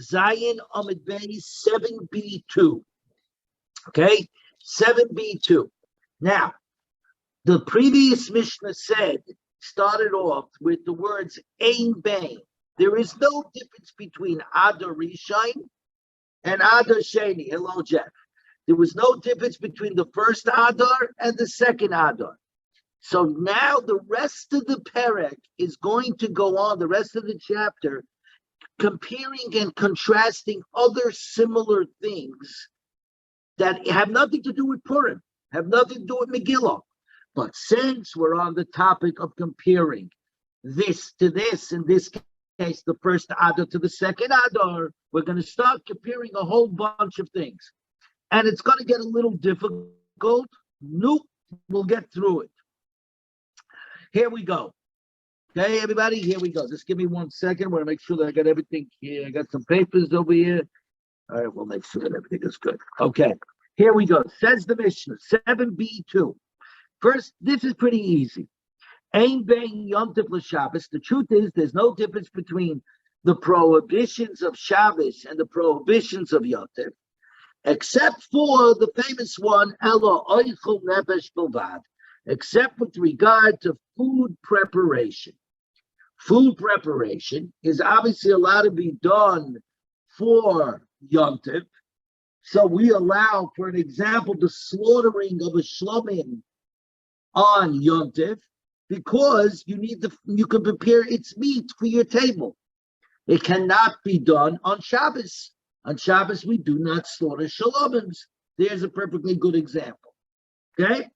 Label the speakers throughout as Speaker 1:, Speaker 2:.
Speaker 1: Zion Amid Bay 7b2. Okay, 7b2. Now, the previous Mishnah started off with the words Ein Bain. There is no difference between Adar Rishon and Adar Sheni. Hello, Jeff. There was no difference between the first Adar and the second Adar. So now the rest of the Perek is going to go on, the rest of the chapter, comparing and contrasting other similar things that have nothing to do with Purim, have nothing to do with Megillah. But since we're on the topic of comparing this to this, in this case, the first Adar to the second Adar, we're going to start comparing a whole bunch of things. And it's going to get a little difficult. Nope, we'll get through it. Here we go. Okay, everybody, here we go. Just give me 1 second. I want to make sure that I got everything here. I got some papers over here. All right, we'll make sure that everything is good. Okay, here we go. Says the Mishnah, 7b2. First, this is pretty easy. Ein bein Yom Tov l'Shabbos. The truth is, there's no difference between the prohibitions of Shabbos and the prohibitions of Yom Tov, except for the famous one, Elo oichel nefesh bilvad, except with regard to food preparation. Food preparation is obviously allowed to be done for Yom Tov. So we allow, for an example, the slaughtering of a shlomim on Yom Tov, because you can prepare its meat for your table. It cannot be done on Shabbos. On Shabbos, we do not slaughter shalomims. There's a perfectly good example. Okay?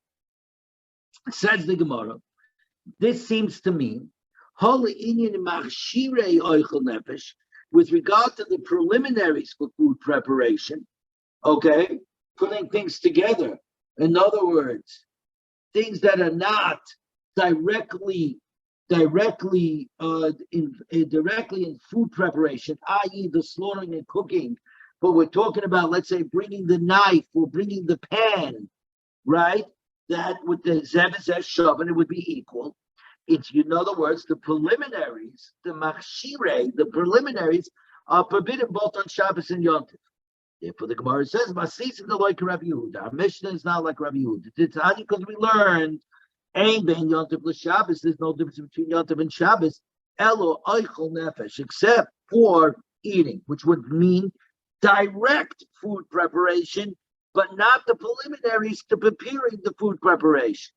Speaker 1: Says the Gemara, this seems to mean with regard to the preliminaries for food preparation, okay, putting things together. In other words, things that are not directly in food preparation, i.e. the slaughtering and cooking, but we're talking about, let's say, bringing the knife or bringing the pan, right? That with the zeves shavan, it would be equal. It's, in other words, the preliminaries, the machshire, the preliminaries are forbidden both on Shabbos and Yom Tov. Therefore, the Gemara says, "Masisi the like Rabbi Yehuda." Our Mishnah is not like Rabbi Yehuda. It's only because we learned, "Ein bein Yom Tov l'Shabbos." There's no difference between Yom Tov and Shabbos. Elo oichel nefesh, except for eating, which would mean direct food preparation, but not the preliminaries to preparing the food preparation.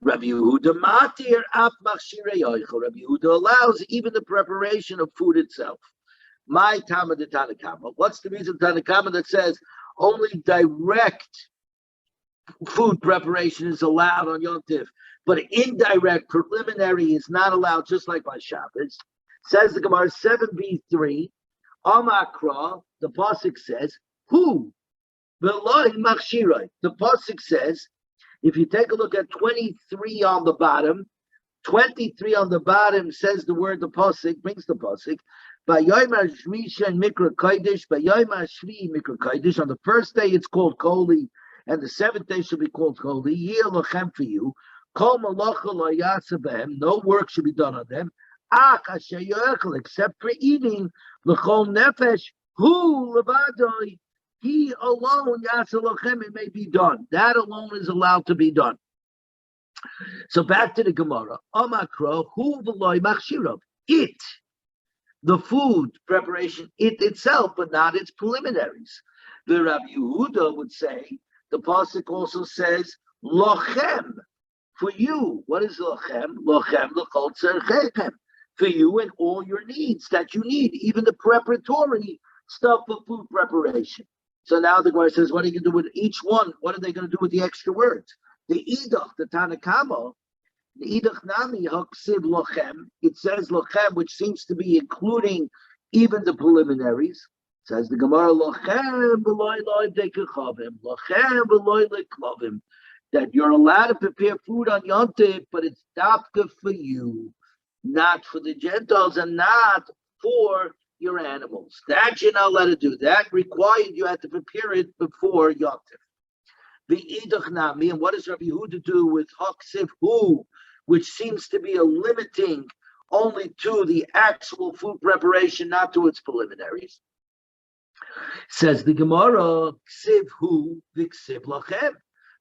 Speaker 1: Rabbi Yehuda matir af machshirei oichel. Rabbi Yehuda allows even the preparation of food itself. My Tama de Tanakama. What's the reason Tanakama that says only direct food preparation is allowed on Yom Tov, but indirect preliminary is not allowed, just like by Shabbos? Says the Gemara 7b3. Amakra, the pasuk says, who? V'loi machshiroi. The pasuk says, if you take a look at 23 on the bottom, 23 on the bottom says the word, the pasuk brings the pasuk. B'yomer shmisha and mikra kodesh. B'yomer shvi mikra kodesh. On the first day it's called holy, and the seventh day shall be called holy. Yeh lochem for you. Kol malacha lo yasa b'hem. No work should be done on them. Ach asher yochel, except for eating. L'chol nefesh hu levadoi. He alone yasa lochem. It may be done. That alone is allowed to be done. So back to the Gemara. Amakro hu v'loi machshirav. It. The food preparation, it itself, but not its preliminaries. The Rabbi Yehuda would say, the pasuk also says, lochem, for you. What is lochem? Lochem l'chol tzarchechem, for you and all your needs that you need, even the preparatory stuff for food preparation. So now the Gemara says, what are you going to do with each one? What are they going to do with the extra words? The idach, the Tanakama, the idach nami haksiv lochem. It says lochem, which seems to be including even the preliminaries. Says the Gemara, lochem v'loy loy dekechavim, lochem v'loy leklavim. That you're allowed to prepare food on Yom Tov, but it's dafka for you, not for the Gentiles and not for your animals. That you're not allowed to do. That required you had to prepare it before Yom Tov. The idach nami, and what does Rabbi Yehuda do with haksiv hu, which seems to be a limiting only to the actual food preparation, not to its preliminaries. Says the Gemara, Ksiv hu v'ksiv lachem.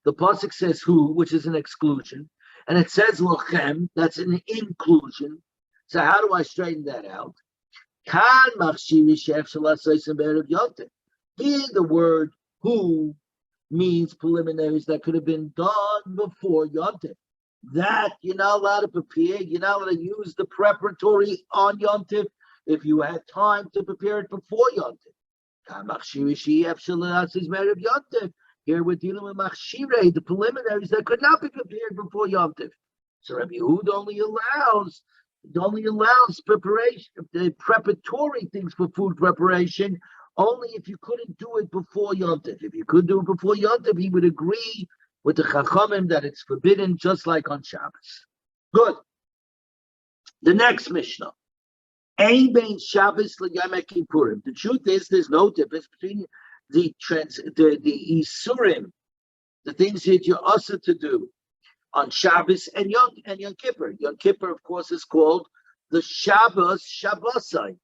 Speaker 1: The pasuk says hu, which is an exclusion, and it says lachem, that's an inclusion. So how do I straighten that out? Kan machshiri shef shalasayim be'erev yontif. Here the word hu means preliminaries that could have been done before yontif. That you're not allowed to prepare, you're not allowed to use the preparatory on yontif if you had time to prepare it before yontif. Here we're dealing with machshire, the preliminaries that could not be prepared before yontif. So Rabbi Yehuda only allows preparation, the preparatory things for food preparation, only if you couldn't do it before yontif. If you could do it before yontif, he would agree with the Chachamim that it's forbidden, just like on Shabbos. Good. The next Mishnah. Ein bein Shabbos l'Yom Kippurim. The truth is, there's no difference between the Isurim, the things that you're also to do on Shabbos and Yom Kippur. Yom Kippur, of course, is called the Shabbos Shabbosai.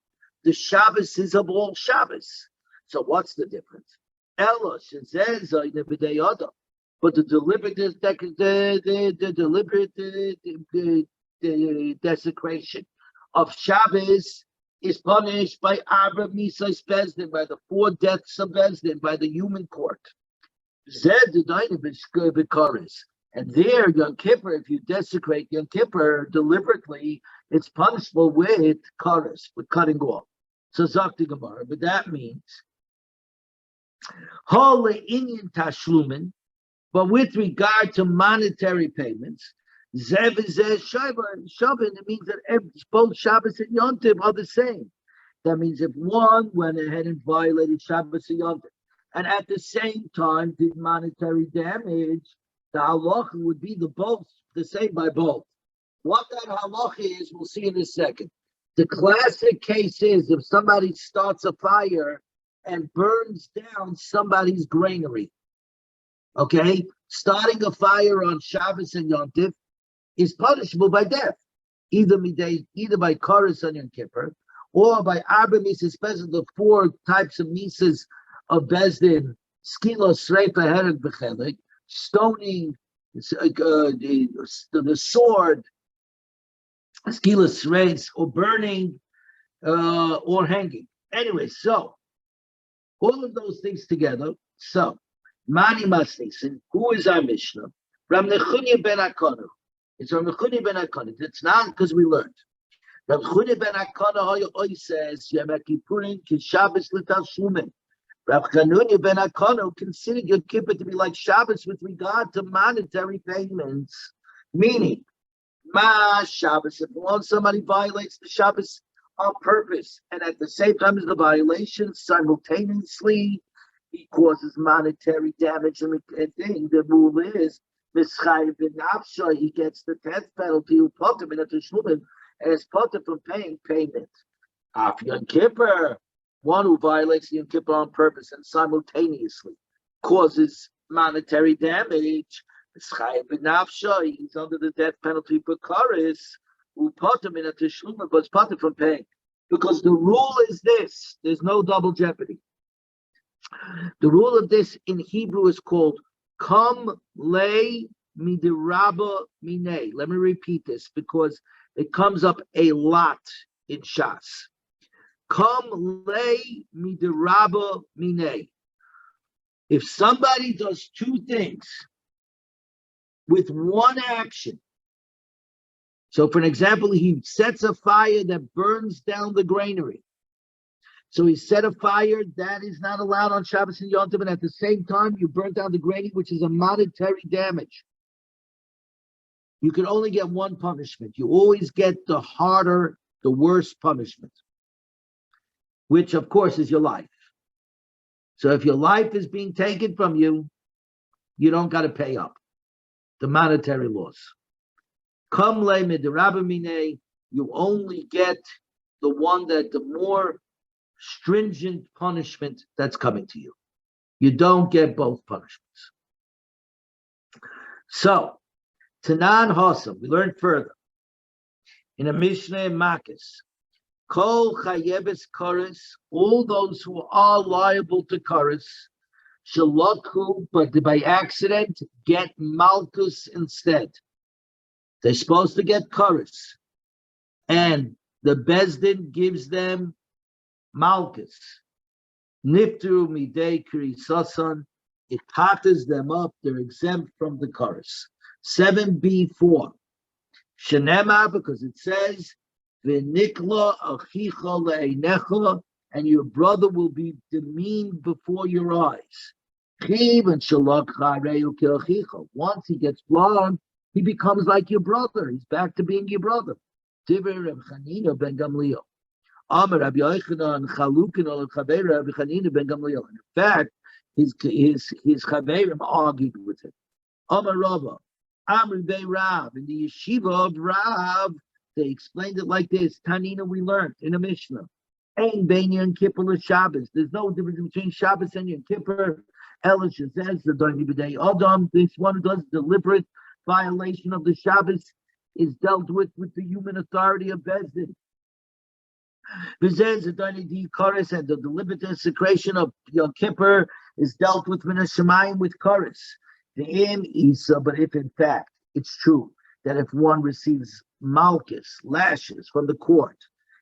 Speaker 1: The Shabbos is of all Shabbos. So what's the difference? Ella shezeh b'dei Adam. But the deliberate desecration of Shabbos is punished by Arba Misais Bezdin, by the 4 deaths of Bezdin, by the human court. And there, Yom Kippur, if you desecrate Yom Kippur deliberately, it's punishable with kares, with cutting off. So Zakti Gemara, but that means Holy Indian Tashlumin. But with regard to monetary payments, Zev is Shabbat, it means that both Shabbos and Yom Tov are the same. That means if one went ahead and violated Shabbos and Yom Tov, and at the same time did monetary damage, the halacha would be the same by both. What that halacha is, we'll see in a second. The classic case is if somebody starts a fire and burns down somebody's granary. Okay, starting a fire on Shabbos and Yom Tov is punishable by death, either by kares on Yom Kippur, or by Arba Misas, especially the 4 types of Misas of Bezdin: skila, sreifa, hereg, v'chelik, stoning, the sword, skila, sreis, or burning, or hanging. Anyway, so all of those things together. So Mani Masnisin, who is our Mishnah? Ram Nechunya ben Akonu. It's Ram Nechunya ben Akonu. It's not because we learned. Ram Nechunya ben Akonu says, Yom Kippurim Shabbos l'Tashlumin. Rav Chanunya ben Akonu considered Yom Kippur to be like Shabbos with regard to monetary payments. Meaning, Shabbos, if somebody violates the Shabbos on purpose, and at the same time as the violation, simultaneously, he causes monetary damage, and the rule is Mischayim b'nafsha, he gets the death penalty who put him in a teshlumin, and is put him from paying payment. Af Yom Kippur, one who violates Yom Kippur on purpose and simultaneously causes monetary damage, Mischayim b'nafsha, he's under the death penalty for kares, who put him in a teshlumin, but is put him from paying. Because the rule is this: there's no double jeopardy. The rule of this in Hebrew is called Kam Le Midiraba Mine. Let me repeat this because it comes up a lot in Shas. Kam Le Midiraba Mine. If somebody does 2 things with one action, so for an example, he sets a fire that burns down the granary. So he set a fire that is not allowed on Shabbos and Yom Tov, and at the same time you burn down the granary, which is a monetary damage. You can only get one punishment. You always get the harder, the worse punishment, which of course is your life. So if your life is being taken from you, you don't got to pay up the monetary loss. Come le midirabamine, you only get the one that the more stringent punishment that's coming to you. You don't get both punishments. So, Tanan Hossam, we learned further. In a Mishnah in Makis, Kol Chayebes Karis, all those who are liable to Karis, Shalakhu, but by accident, get Malkus instead. They're supposed to get Karis. And the Bezdin gives them Malkus. Niftu Midei Krisasan, it tatters them up, they're exempt from the Karis. 7b4. Shenema, because it says, V'nikla achicha le'einecha, and your brother will be demeaned before your eyes. Once he gets flogged, he becomes like your brother. He's back to being your brother. In fact, his chaverim argued with him. Amar Rava, Amri Bey Rav, in the yeshiva of Rav, they explained it like this. Tanina, we learned in a Mishnah. Ein bein Yom Kippur Shabbos. There's no difference between Shabbos and Yom Kippur. Elish says the Doini B'dei Adam. This one who does deliberate violation of the Shabbos is dealt with the human authority of Bezdin. V'zeh the Doini Di Karis, and the deliberate desecration of Yom Kippur is dealt with Minas Shemayim with Karis. The aim is, but if in fact it's true that if one receives malchus, lashes from the court,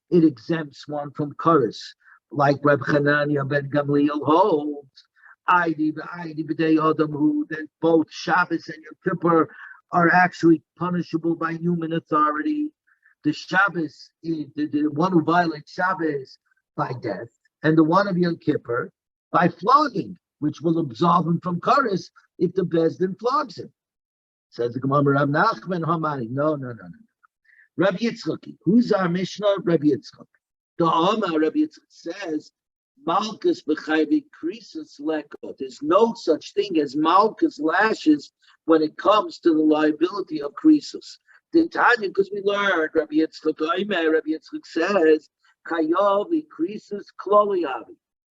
Speaker 1: it exempts one from Karis, like Reb Chananya ben Gamliel holds. That both Shabbos and Yom Kippur are actually punishable by human authority. The Shabbos, the one who violates Shabbos by death, and the one of Yom Kippur by flogging, which will absolve him from Karis if the Bezdin flogs him. Says the Gemara, Rav Nachman Hamani. No. Rabbi Yitzchak. Who's our Mishnah? Rabbi Yitzchak. The Amar Rabbi Yitzchak says, Malchus b'chayvi krisus leko. There's no such thing as Malchus lashes when it comes to the liability of krisus. The Tanya, because we learned, Rabbi Yitzchak says, Kayavi krisus kloliavi.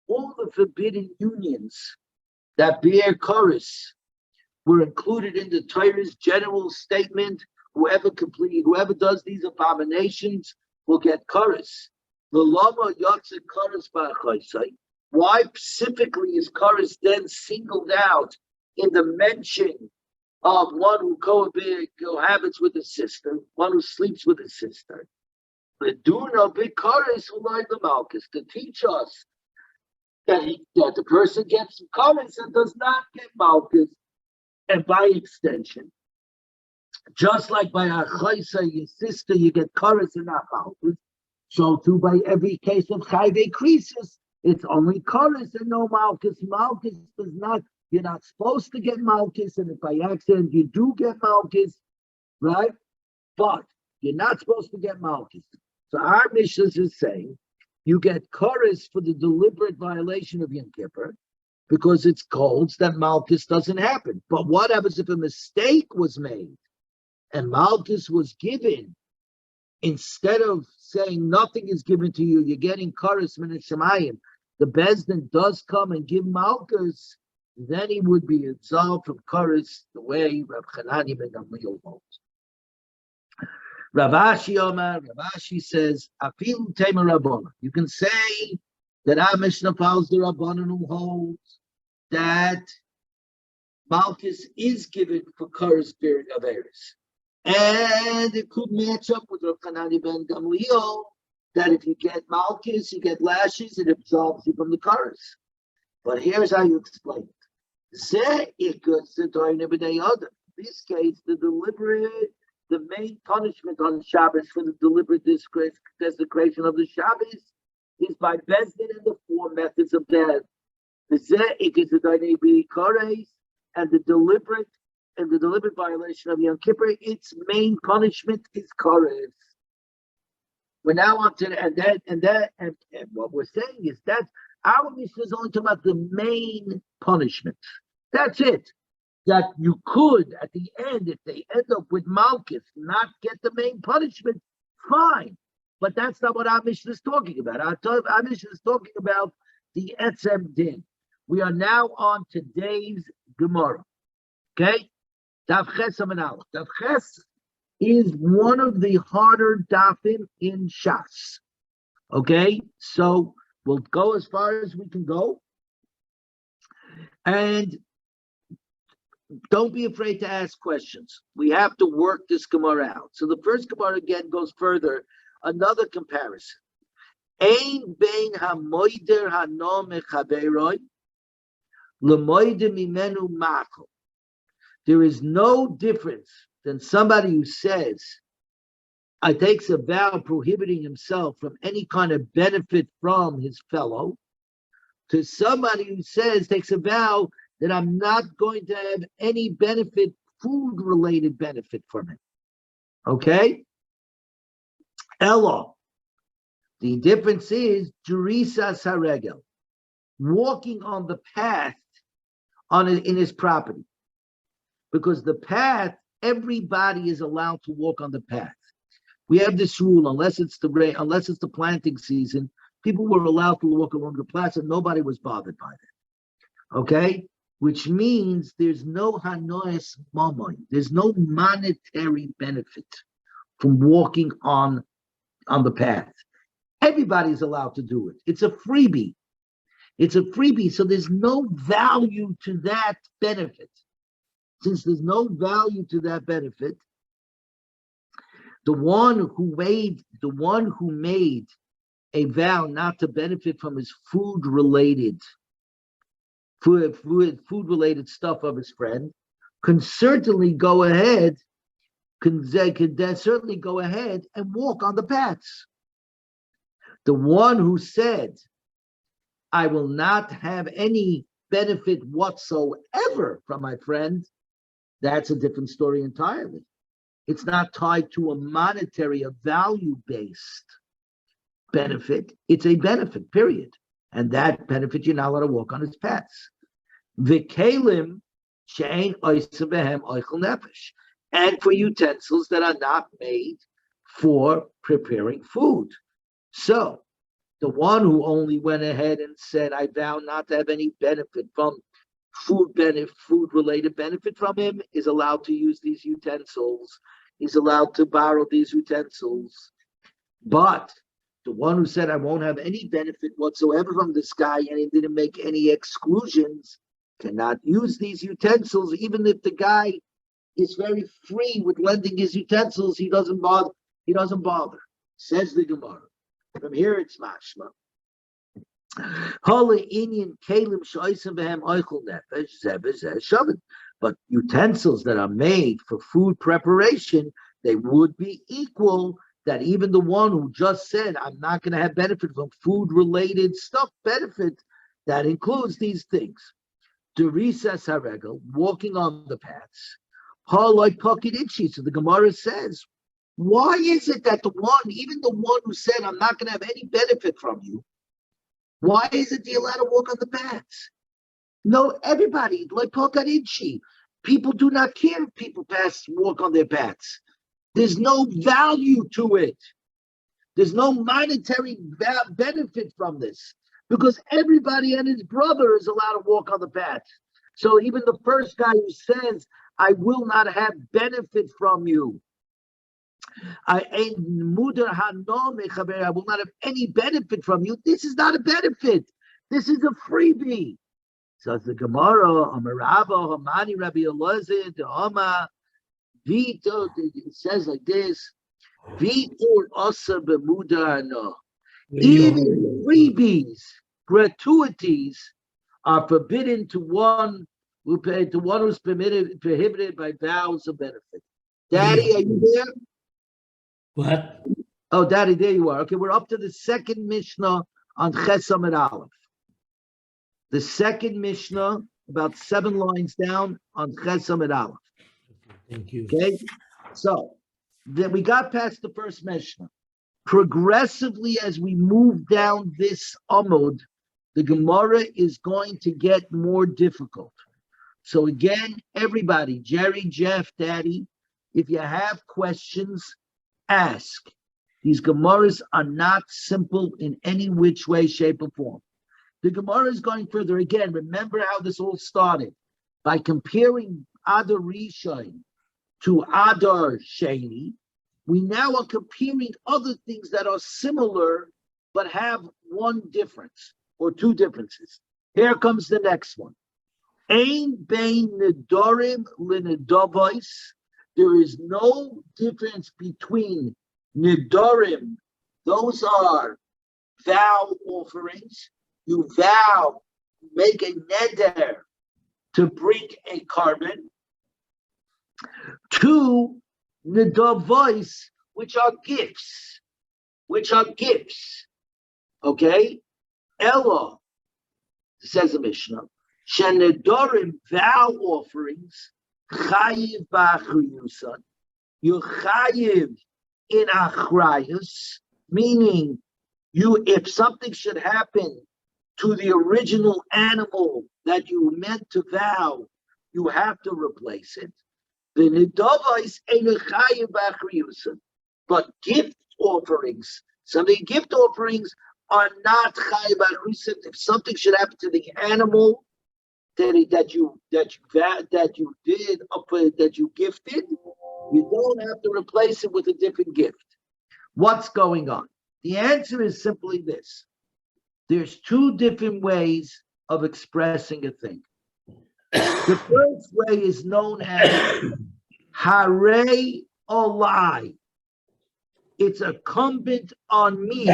Speaker 1: All the forbidden unions that bear chorus were included in the Torah's general statement. Whoever does these abominations will get chorus. The lama yotze chorus ba'achaysai. Why specifically is chorus then singled out in the mention of one who cohabits with a sister, one who sleeps with a sister? The duna big chorus will like the malchus to teach us that the person gets chorus and does not get malchus, and by extension, just like by achaysai, your sister, you get chorus and not malchus. So too by every case of chayve krisis, it's only chorus and no malchus. Malchus does not, you're not supposed to get malchus, and if by accident you do get malchus, right? But you're not supposed to get malchus. So our Mishnah is saying you get chorus for the deliberate violation of Yom Kippur because it's cold that malchus doesn't happen. But what happens if a mistake was made and malchus was given? Instead of saying nothing is given to you, you're getting chorus min shemayim. The Bezdin does come and give malchus, then he would be absolved from chorus the way Rav Chananya ben Gamliel holds. Rav Ashi says, Afilu tema Rabbana. You can say that our Mishnah follows the Rabbanan who holds that malchus is given for chorus period of Eris. And it could match up with Rav Chananya ben Gamliel that if you get malchus, you get lashes, it absolves you from the chorus. But here's how you explain it. In this case, the main punishment on Shabbos for the deliberate desecration of the Shabbos is by Bezdin and the four methods of death. And the deliberate violation of Yom Kippur, its main punishment is chorus. We're now on to and what we're saying is that our Mishnah is only talking about the main punishment. That's it. That you could, at the end, if they end up with malchus, not get the main punishment, fine. But that's not what our Mishnah is talking about. Our Mishnah is talking about the etzem din. We are now on today's Gemara. Okay? Dav Ches Amanal. Dav Ches is one of the harder dafim in Shas. Okay, so we'll go as far as we can go, and don't be afraid to ask questions. We have to work this Gemara out. So the first Gemara again goes further, another comparison. Ein bein hamoider hanom mechaberoi lemoider mimenu makel. There is no difference than somebody who says, I takes a vow prohibiting himself from any kind of benefit from his fellow, to somebody who says, takes a vow that I'm not going to have any benefit, food-related benefit from him. Okay? Elo. The difference is, Jerisas haregel, walking on the path in his property. Because the path, everybody is allowed to walk on the path. We have this rule, unless it's the planting season, people were allowed to walk along the path, and nobody was bothered by that. Okay? Which means there's no hanoes mamon, there's no monetary benefit from walking on the path. Everybody's allowed to do it. It's a freebie. It's a freebie, so there's no value to that benefit. Since there's no value to that benefit, the one who made a vow not to benefit from his food-related stuff of his friend can certainly go ahead and walk on the paths. The one who said, I will not have any benefit whatsoever from my friend, that's a different story entirely. It's not tied to a monetary, a value-based benefit. It's a benefit, period. And that benefit, you're not allowed to walk on its paths. V'kelim she'ein oiseh behem oichel nefesh. And for utensils that are not made for preparing food. So, the one who only went ahead and said, I vow not to have any benefit from food-related benefit from him, is allowed to use these utensils. He's allowed to borrow these utensils. But the one who said, I won't have any benefit whatsoever from this guy, and he didn't make any exclusions, cannot use these utensils, even if the guy is very free with lending his utensils, he doesn't bother. Says the Gemara. From here it's mashma. But utensils that are made for food preparation, they would be equal. That even the one who just said, I'm not going to have benefit from food-related stuff, benefit, that includes these things. Derisas haregel, walking on the paths. Haloi pocket itchy. So the Gemara says, why is it that even the one who said, I'm not going to have any benefit from you, why is it you're allowed to walk on the paths? No, everybody, like pocket itchy. People do not care if people walk on their paths. There's no value to it. There's no monetary benefit from this because everybody and his brother is allowed to walk on the path. So even the first guy who says, I will not have benefit from you, I will not have any benefit from you. This is not a benefit. This is a freebie. So it's the Gemara, Amarava, Hamani, Rabbi Elazar, the Hama, Vito, it says like this, Vitor Asa Bemudano. Even freebies, gratuities are forbidden to one who's prohibited by vows of benefit. Daddy, are you there?
Speaker 2: What?
Speaker 1: Oh, Daddy, there you are. Okay, we're up to the second Mishnah on Ches Amud Aleph. The second Mishnah, about 7 lines down on Ches Amud Aleph.
Speaker 2: Thank you.
Speaker 1: Okay, so then we got past the first Mishnah. Progressively, as we move down this Amud, the Gemara is going to get more difficult. So again, everybody, Jerry, Jeff, Daddy, if you have questions, ask. These Gemaras are not simple in any which way, shape, or form. The Gemara is going further. Again, remember how this all started. By comparing Adar Rishon to Adar Sheni, we now are comparing other things that are similar but have one difference or two differences. Here comes the next one. Ein bein nedorim linedavois. There is no difference between nedorim. Those are vow offerings. You vow, make a neder to bring a carbon. Two nedavois, which are gifts. Okay? Ella, says the Mishnah, shenedorim, vow offerings, chayiv b'achriyusan. You're chayiv in achrayus, meaning if something should happen to the original animal that you meant to vow, you have to replace it. The nedavos ein chayiv b'achriyusan. But gift offerings, gift offerings are not chayiv b'achriyusan. If something should happen to the animal that you gifted, you don't have to replace it with a different gift. What's going on? The answer is simply this. There's two different ways of expressing a thing. The first way is known as Hare Olai. It's incumbent on me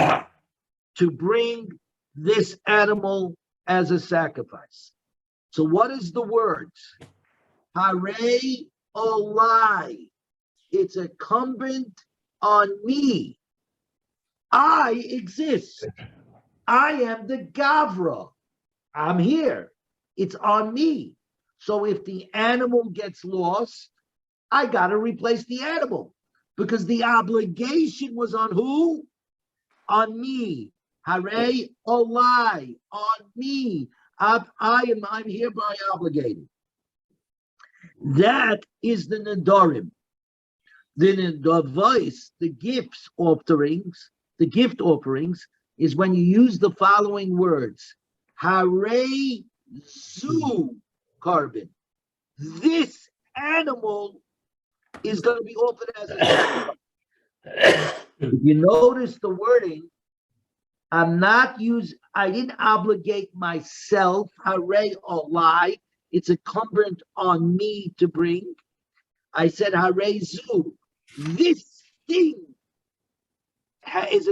Speaker 1: to bring this animal as a sacrifice. So what is the words? Hare Olai. It's incumbent on me. I exist. I am the Gavra. I'm here. It's on me. So if the animal gets lost, I got to replace the animal because the obligation was on who? On me. Hare Olai. On me. I'm hereby obligated. That is the Nedarim. The Nedavos, the gift offerings, is when you use the following words. Hare Zu carbon. This animal is going to be offered as a sacrifice. If you notice the wording, I didn't obligate myself, hare olai. It's incumbent on me to bring. I said, hare zu. This thing has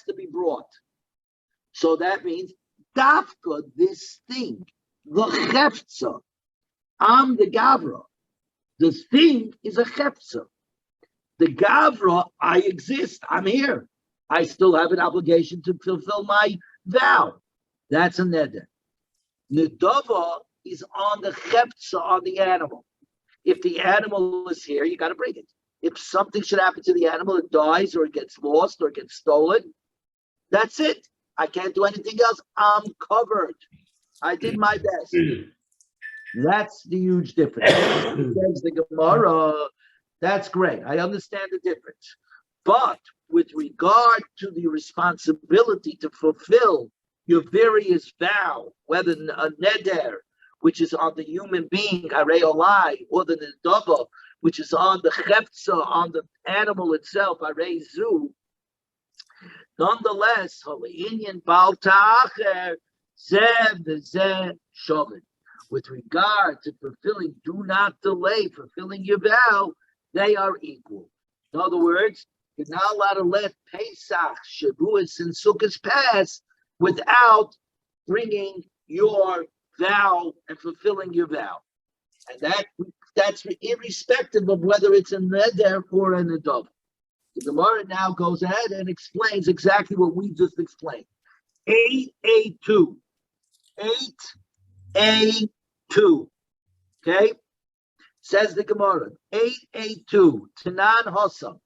Speaker 1: to be brought. So that means, dafka, this thing, the chefza. I'm the gavra. The thing is a chefza. The gavra, I exist. I'm here. I still have an obligation to fulfill my vow. That's a neder. Nedava is on the chepsa, on the animal. If the animal is here, you got to bring it. If something should happen to the animal, it dies or it gets lost or it gets stolen, that's it. I can't do anything else. I'm covered. I did my best. That's the huge difference. Says the Gemara, that's great. I understand the difference. But with regard to the responsibility to fulfill your various vow, whether a neder, which is on the human being, harei olai, or the nedava, which is on the chefza, on the animal itself, harei zu, nonetheless, inyan bal ta'acher, zeh v'zeh shovet. With regard to fulfilling, do not delay fulfilling your vow, they are equal. In other words, you're not allowed to let Pesach, Shavuos, and Sukkot pass without bringing your vow and fulfilling your vow. And that's irrespective of whether it's a neder or a nedav. The Gemara now goes ahead and explains exactly what we just explained. 8A2. 8A2. Okay? Says the Gemara. 8A2. Tanan Hossam.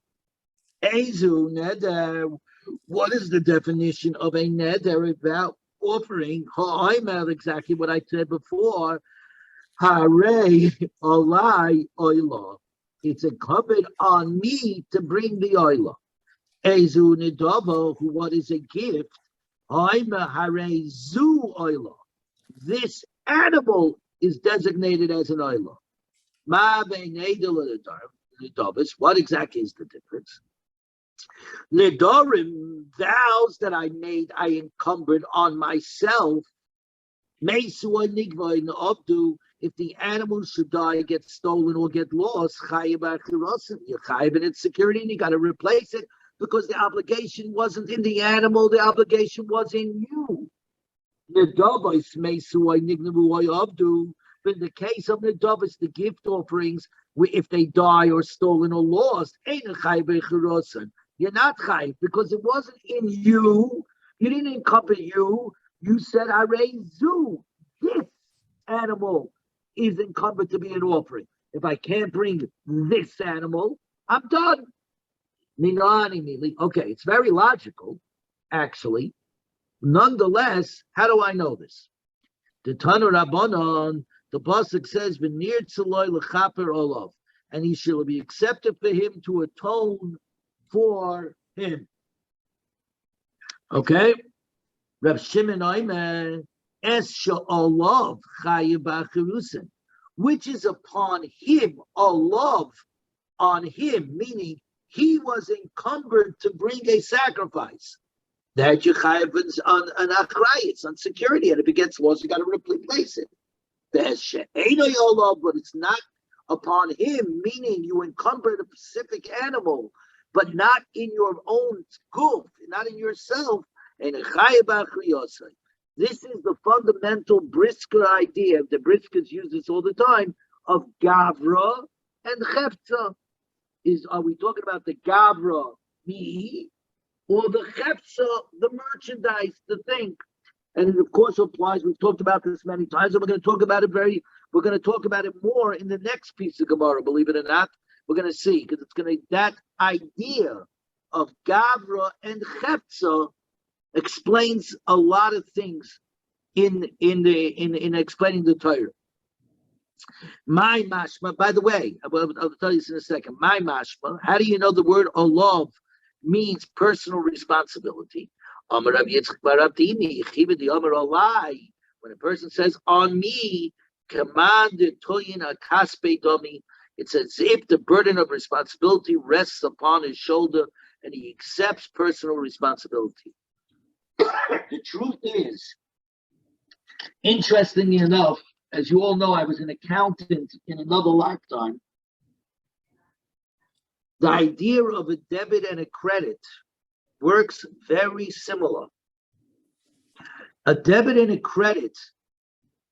Speaker 1: Ezu neder. What is the definition of a neder about offering? Ha'aymer, exactly what I said before. Harei olai oila. It's incumbent on me to bring the oila. Ezu nedavo, what is a gift? Ha'aymer harei zu oila. This animal is designated as an oila. Ma beinedel ledobis. What exactly is the difference? Nedorim, vows that I made, I encumbered on myself. Meisua nigva in obdu. If the animal should die, get stolen, or get lost, chayiv achirosim. You're chayiv in its security, and you got to replace it because the obligation wasn't in the animal; the obligation was in you. Nedavos meisua nignavu obdu. But in the case of nedavos, the gift offerings, if they die or stolen or lost, ain't a chayiv achirosim. You're not chayiv because it wasn't in you. You didn't encumber you. You said, I raised zoo. This animal is encumbered to be an offering. If I can't bring this animal, I'm done. Okay, it's very logical, actually. Nonetheless, how do I know this? The Tanu Rabbanon, the pasuk says, "V'nir tzaloi lechaper olav," and he shall be accepted for him to atone for him. Okay? Reb Shimon Oimer, Es she'olav chayiv b'achirusin, which is upon him, olav, on him, meaning he was encumbered to bring a sacrifice. That you chayiv on an achrayis, on security, and if it gets lost, you got to replace it. There's she'eno olav, but it's not upon him, meaning you encumbered a specific animal, but not in your own guf, not in yourself. And this is the fundamental Brisker idea. The Briskers use this all the time of Gavra and Chefza. Are we talking about the Gavra, me, or the Chefza, the merchandise, the thing? And it of course applies. We've talked about this many times, and we're going to talk about it more in the next piece of Gemara. Believe it or not, we're going to see because it's going to that idea of Gavra and Chefza explains a lot of things in explaining the Torah. My mashma, by the way, I'll tell you this in a second. My mashma, how do you know the word olav means personal responsibility? When a person says on me, it's as if the burden of responsibility rests upon his shoulder and he accepts personal responsibility. The truth is, interestingly enough, as you all know, I was an accountant in another lifetime. The idea of a debit and a credit works very similar. A debit and a credit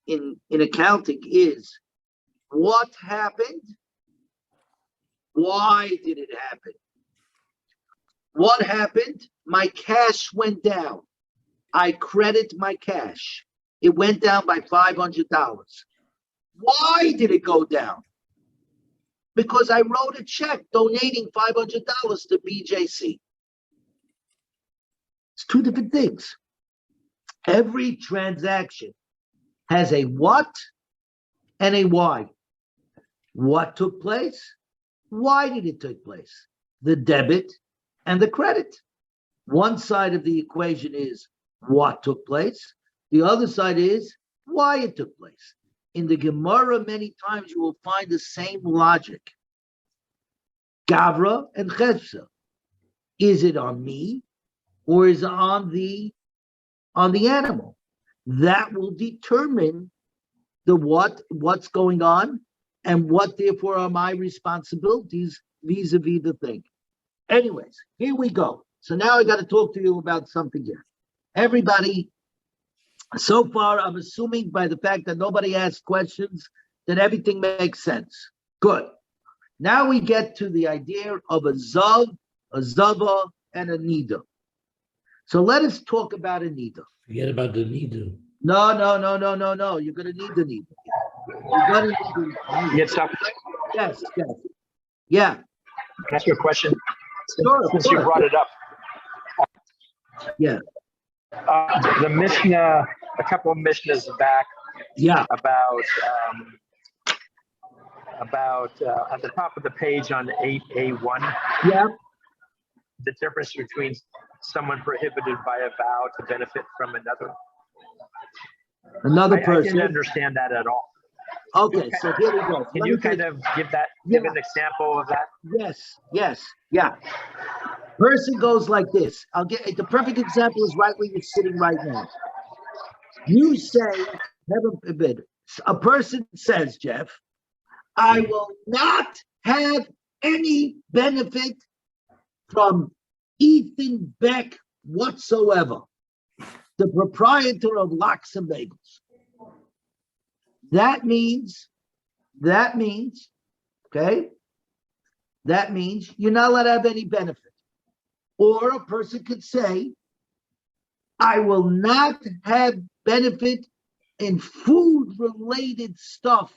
Speaker 1: in accounting is what happened, why did it happen? What happened? My cash went down. I credit my cash. It went down by $500. Why did it go down? Because I wrote a check donating $500 to BJC. It's two different things. Every transaction has a what and a why. What took place? Why did it take place? The debit and the credit. One side of the equation is what took place. The other side is why it took place. In the Gemara, many times you will find the same logic. Gavra and Chefza. Is it on me or is it on the animal? That will determine the what's going on and what therefore are my responsibilities vis-a-vis the thing. Anyways, here we go. So now I got to talk to you about something here. Everybody, so far I'm assuming by the fact that nobody asked questions that everything makes sense. Good. Now we get to the idea of a zav, a zava, and a nida. So let us talk about a nida.
Speaker 2: Forget about the nida.
Speaker 1: No. You're going to need the nida. You're going to need the nida.
Speaker 3: Yes, sir.
Speaker 1: Yes. Yeah.
Speaker 3: Can I ask you a question? Since
Speaker 1: Sure.
Speaker 3: you brought it up.
Speaker 1: Yeah.
Speaker 3: The Mishnah, a couple of Mishnahs back.
Speaker 1: Yeah.
Speaker 3: About at the top of the page on 8A1.
Speaker 1: Yeah.
Speaker 3: The difference between someone prohibited by a vow to benefit from another.
Speaker 1: Another
Speaker 3: I
Speaker 1: person.
Speaker 3: didn't understand that at all.
Speaker 1: Okay, so here we go.
Speaker 3: Can you kind of give an example of that?
Speaker 1: Yeah. Person goes like this. I'll get the perfect example is right where you're sitting right now. You say, heaven forbid, a person says, Jeff, I will not have any benefit from Ethan Beck whatsoever, the proprietor of Lox and Bagels. That means, okay, that means you're not allowed to have any benefit. Or a person could say, I will not have benefit in food-related stuff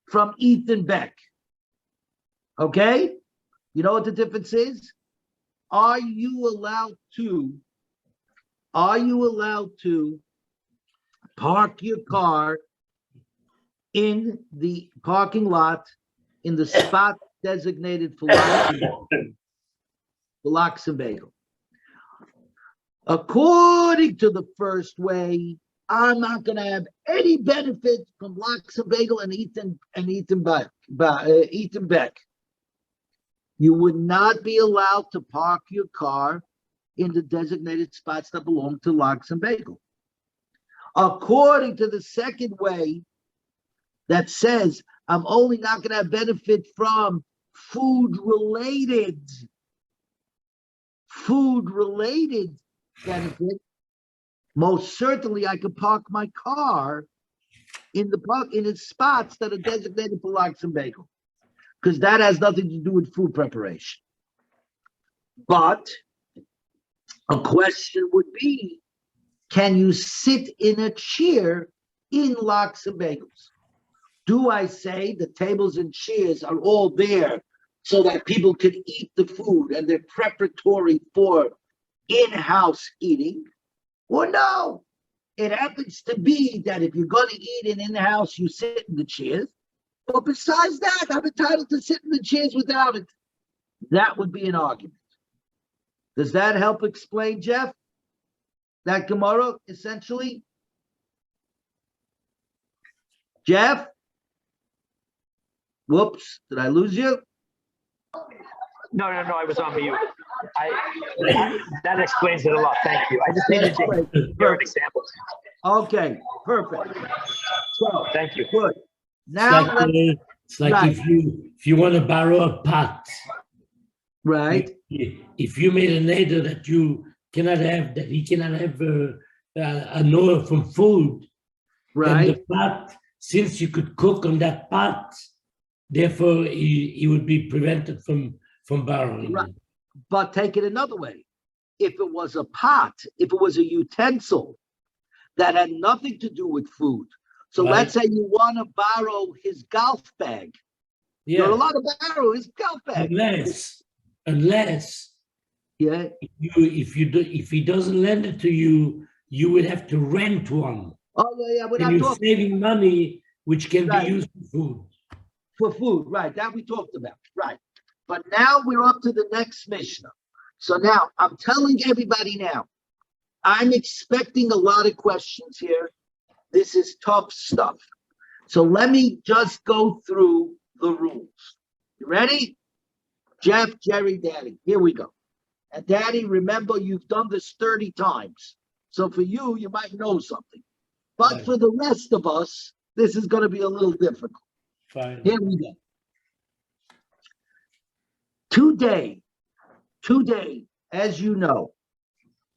Speaker 1: from Ethan Beck. Okay? You know what the difference is? Are you allowed to park your car in the parking lot in the spot designated for Lox and Bagel? According to the first way, I'm not going to have any benefit from Lox and Bagel and Ethan Beck. You would not be allowed to park your car in the designated spots that belong to Lox and Bagel. According to the second way, that says I'm only not going to have benefit from food-related benefit. Most certainly, I could park my car in its spots that are designated for Lox and Bagel, because that has nothing to do with food preparation. But a question would be, can you sit in a chair in Lox and Bagels? Do I say the tables and chairs are all there so that people can eat the food and they're preparatory for in-house eating? Or no, it happens to be that if you're going to eat in in-house, you sit in the chairs. But besides that, I'm entitled to sit in the chairs without it. That would be an argument. Does that help explain, Jeff? That Gemara, essentially? Jeff? Whoops, did I lose you?
Speaker 3: No, I was on mute. That explains it a lot. Thank you. I just needed to hear an example.
Speaker 1: Okay, perfect. So,
Speaker 3: thank you.
Speaker 1: Good. Now
Speaker 2: it's like
Speaker 1: right.
Speaker 2: if you want to borrow a pot,
Speaker 1: right?
Speaker 2: If you made an order that he cannot have an order from food,
Speaker 1: right?
Speaker 2: Then the pot, since you could cook on that pot, therefore he would be prevented from borrowing.
Speaker 1: Right. But take it another way. If it was a pot, if it was a utensil that had nothing to do with food. So
Speaker 2: right.
Speaker 1: Let's say you want to borrow his golf bag.
Speaker 2: Yeah.
Speaker 1: You're allowed to borrow his golf bag.
Speaker 2: Unless
Speaker 1: yeah.
Speaker 2: if he doesn't lend it to you, you would have to rent one.
Speaker 1: Oh yeah, we're
Speaker 2: and you're saving money which can be used for food.
Speaker 1: For food, right. That we talked about. Right. But now we're up to the next Mishnah. So now I'm telling everybody now, I'm expecting a lot of questions here. This is tough stuff. So let me just go through the rules. You ready? Jeff, Jerry, Daddy, here we go. And Daddy, remember, you've done this 30 times. So for you, you might know something. But right. For the rest of us, this is going to be a little difficult.
Speaker 2: Fine.
Speaker 1: Here we go. Today, as you know,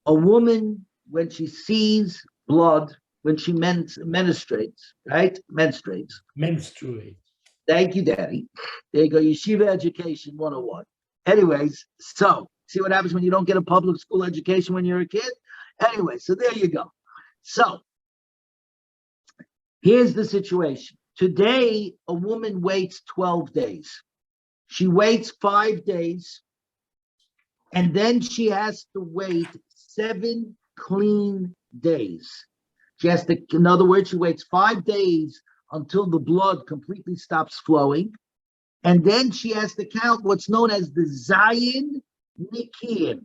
Speaker 1: a woman, when she sees blood, when she menstruates, right? Menstruates. Thank you, Daddy. There you go, Yeshiva Education 101. Anyways, so see what happens when you don't get a public school education when you're a kid? Anyway, so there you go. So here's the situation. Today, a woman waits 12 days. She waits 5 days, and then she has to wait 7 clean days. She has to, in other words, she waits 5 days until the blood completely stops flowing. And then she has to count what's known as the Zayin Nikiyim,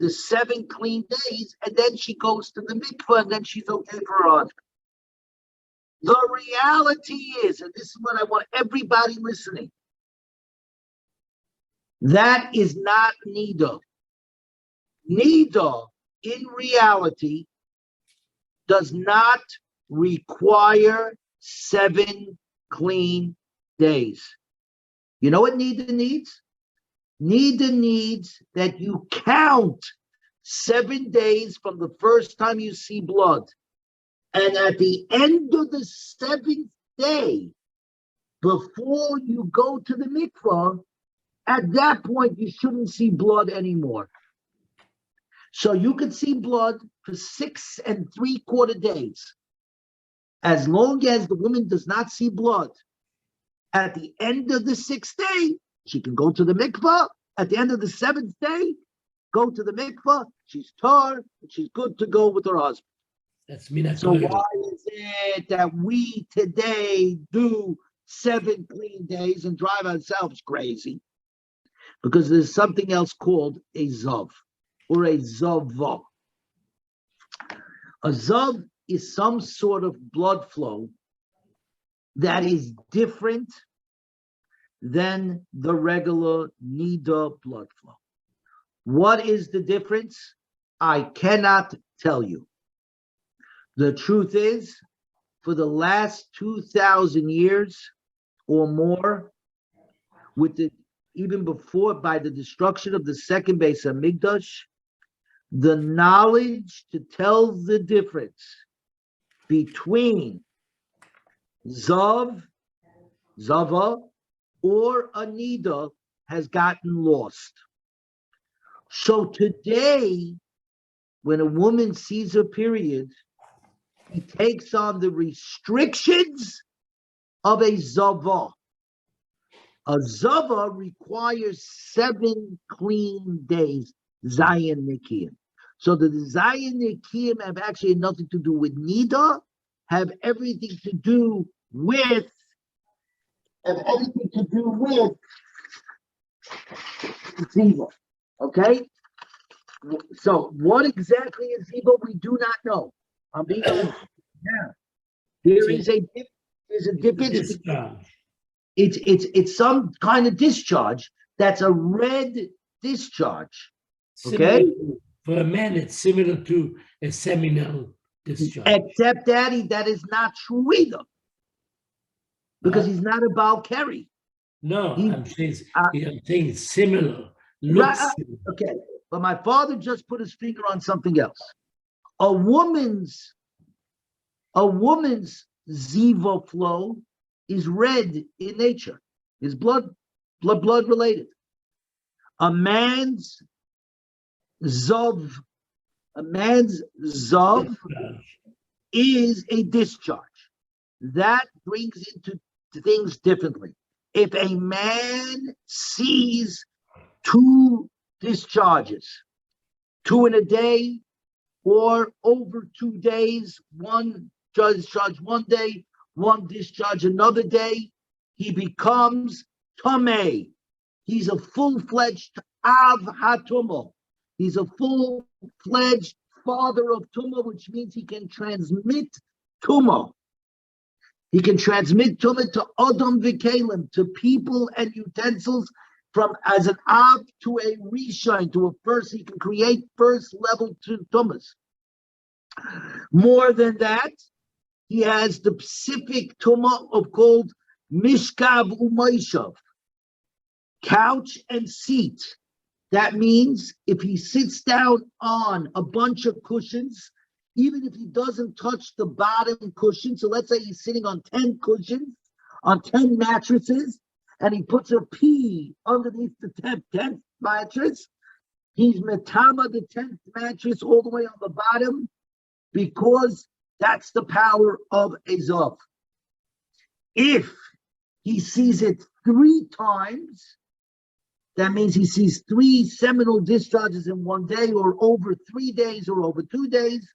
Speaker 1: the 7 clean days, and then she goes to the mikveh, and then she's okay for her husband. The reality is, and this is what I want everybody listening, that is not nida. Nida, in reality, does not require 7 clean days. You know what nida needs? Nida needs that you count 7 days from the first time you see blood. And at the end of the 7th day, before you go to the mikvah, at that point, you shouldn't see blood anymore. So you could see blood for 6 3/4 days. As long as the woman does not see blood, at the end of the 6th day, she can go to the mikvah. At the end of the 7th day, go to the mikvah. She's tar, and she's good to go with her husband.
Speaker 2: That's mina.
Speaker 1: So why is it that we today do 7 clean days and drive ourselves crazy? Because there's something else called a zav or a zava. A zav is some sort of blood flow that is different than the regular nida blood flow. What is the difference? I cannot tell you. The truth is, for the last 2,000 years or more, even before, by the destruction of the second base of Mikdash, the knowledge to tell the difference between Zava, or Anida has gotten lost. So today, when a woman sees her period, he takes on the restrictions of a Zava. A Zava requires 7 clean days, Zayin Nikiyim. So the Zayin Nikiyim have actually nothing to do with Nida, have everything to do with Ziva. Okay? So what exactly is Ziva? We do not know. I'm being honest. Yeah. There is a difference. It's some kind of discharge that's a red discharge. Okay?
Speaker 2: For a man, it's similar to a seminal discharge.
Speaker 1: Except that is not true either. Because he's not a Baal Keri.
Speaker 2: No, I'm saying it's similar.
Speaker 1: Right,
Speaker 2: Similar.
Speaker 1: okay, but my father just put his finger on something else. A woman's ziva flow is red in nature. Is blood related. A man's zav is a discharge. That brings into things differently. If a man sees 2 discharges, 2 in a day, or over 2 days, 1 discharge one day, 1 discharge another day, he becomes Tameh. He's a full-fledged Av HaTumah. He's a full-fledged father of Tumah, which means he can transmit Tumah. He can transmit Tumah to Adam V'Kalim, to people and utensils, from as an Av to a Rishon, to a first. He can create first level Tumahs. More than that, he has the specific Tumah of called Mishkav Umayshav, couch and seat. That means if he sits down on a bunch of cushions, even if he doesn't touch the bottom cushion, so let's say he's sitting on 10 cushions, on 10 mattresses, and he puts a pea underneath the 10th mattress, he's metama the 10th mattress all the way on the bottom, because that's the power of a zav. If he sees it 3 times, that means he sees 3 seminal discharges in 1 day, or over 3 days, or over 2 days.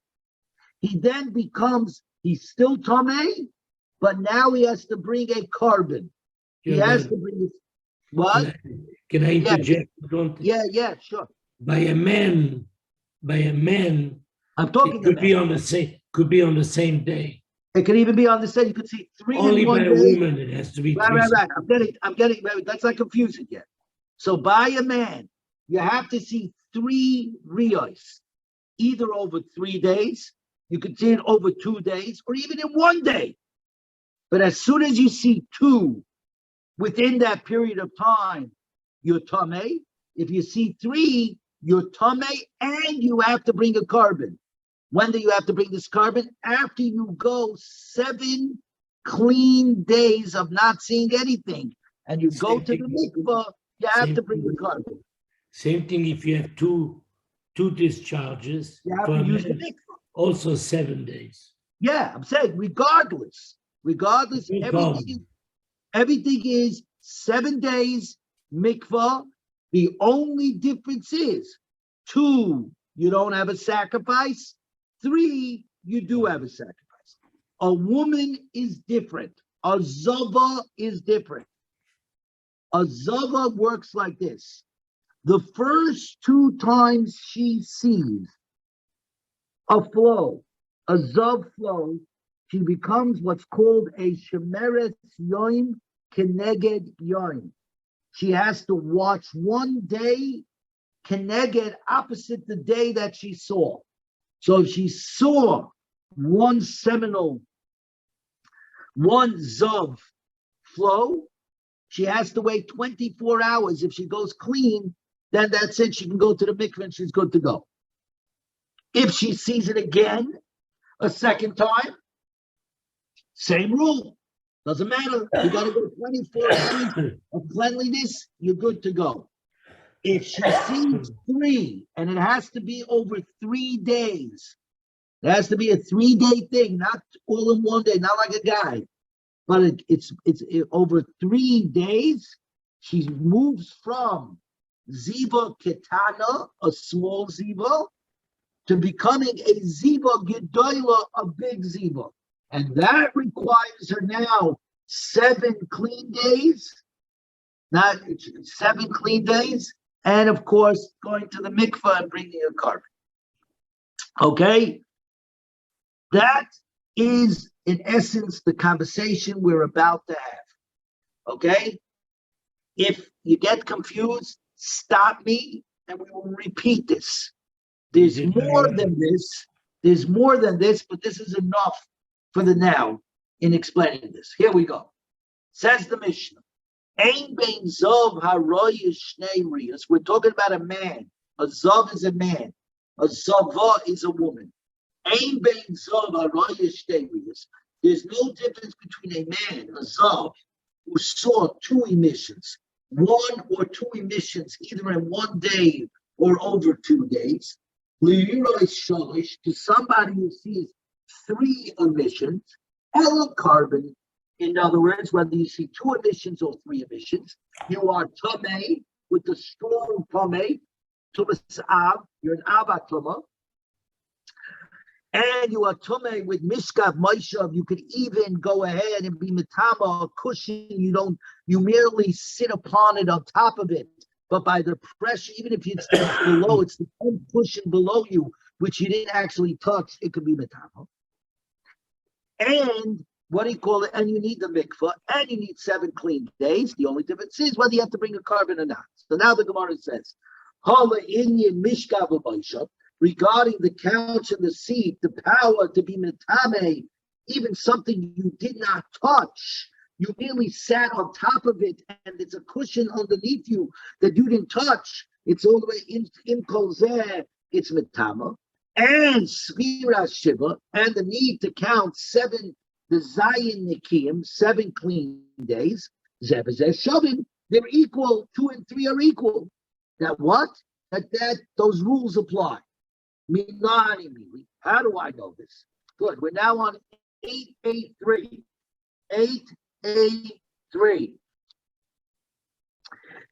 Speaker 1: He then becomes, he's still Tameh, but now he has to bring a carbon. He has to bring his, what?
Speaker 2: Can I interject?
Speaker 1: Yeah, sure.
Speaker 2: By a man,
Speaker 1: I'm talking
Speaker 2: it could be on the same day.
Speaker 1: It could even be on the set. You could see three
Speaker 2: Only
Speaker 1: in one
Speaker 2: by a
Speaker 1: day.
Speaker 2: woman, it has to be
Speaker 1: Right,
Speaker 2: three.
Speaker 1: right, right. I'm getting. Let's not confuse it yet. So by a man, you have to see 3 riyos, either over 3 days. You could see it over 2 days, or even in 1 day. But as soon as you see 2 within that period of time, you're tamei. If you see 3, you're tamei, and you have to bring a carbon. When do you have to bring this carbon? After you go 7 clean days of not seeing anything, and you go to the mikvah, you have to bring the carbon.
Speaker 2: Same thing if you have two discharges.
Speaker 1: You have
Speaker 2: for
Speaker 1: to
Speaker 2: a
Speaker 1: use the
Speaker 2: man,
Speaker 1: mikvah.
Speaker 2: also 7 days.
Speaker 1: Yeah, I'm saying regardless, everything is 7 days mikvah. The only difference is 2, you don't have a sacrifice. 3, you do have a sacrifice. A woman is different. A zava is different. A zava works like this. The first 2 times she sees a flow, a zav flow, she becomes what's called a shemeret yoim keneged yoim. She has to watch 1 day keneged opposite the day that she saw. So if she saw 1 seminal, 1 zav flow, she has to wait 24 hours. If she goes clean, then that's it. She can go to the mikveh and she's good to go. If she sees it again, a second time, same rule. Doesn't matter. You got to go 24 hours of cleanliness, you're good to go. If she sees 3, and it has to be over 3 days, it has to be a 3-day thing, not all in 1 day, not like a guy. But it's over 3 days, she moves from ziva ketana, a small ziva, to becoming a ziva gedola, a big ziva. And that requires her now 7 clean days, not 7 clean days, and of course, going to the mikvah and bringing a carbon. Okay? That is, in essence, the conversation we're about to have. Okay? If you get confused, stop me and we will repeat this. There's more than this. There's more than this, but this is enough for the now in explaining this. Here we go. Says the Mishnah. Ein bein zov haroyish shnei riyos. We're talking about a man. A zov is a man. A zava is a woman. Ein bein zov haroyish shnei riyos. There's no difference between a man, a zav, who saw 2 emissions, 1 or 2 emissions, either in 1 day or over 2 days. To somebody who sees 3 emissions, and carbon. In other words, whether you see 2 emissions or 3 emissions, you are tamei with the strong tamei, tumas av, you're an avatuma, and you are tamei with mishkav maishav. You could even go ahead and be metama, a cushion. You merely sit upon it, on top of it. But by the pressure, even if it's below, it's the cushion below you, which you didn't actually touch, it could be metama. And what do you call it? And you need the mikvah, and you need 7 clean days. The only difference is whether you have to bring a carbon or not. So now the Gemara says, regarding the couch and the seat, the power to be metame, even something you did not touch, you merely sat on top of it, and it's a cushion underneath you that you didn't touch. It's all the way in kolzeh, it's metama. And svira shiva, and the need to count 7, the zayin nikim, 7 clean days, zebazeh shavim, they're equal. 2 and 3 are equal. That what? That those rules apply. How do I know this? Good. We're now on 883. 883.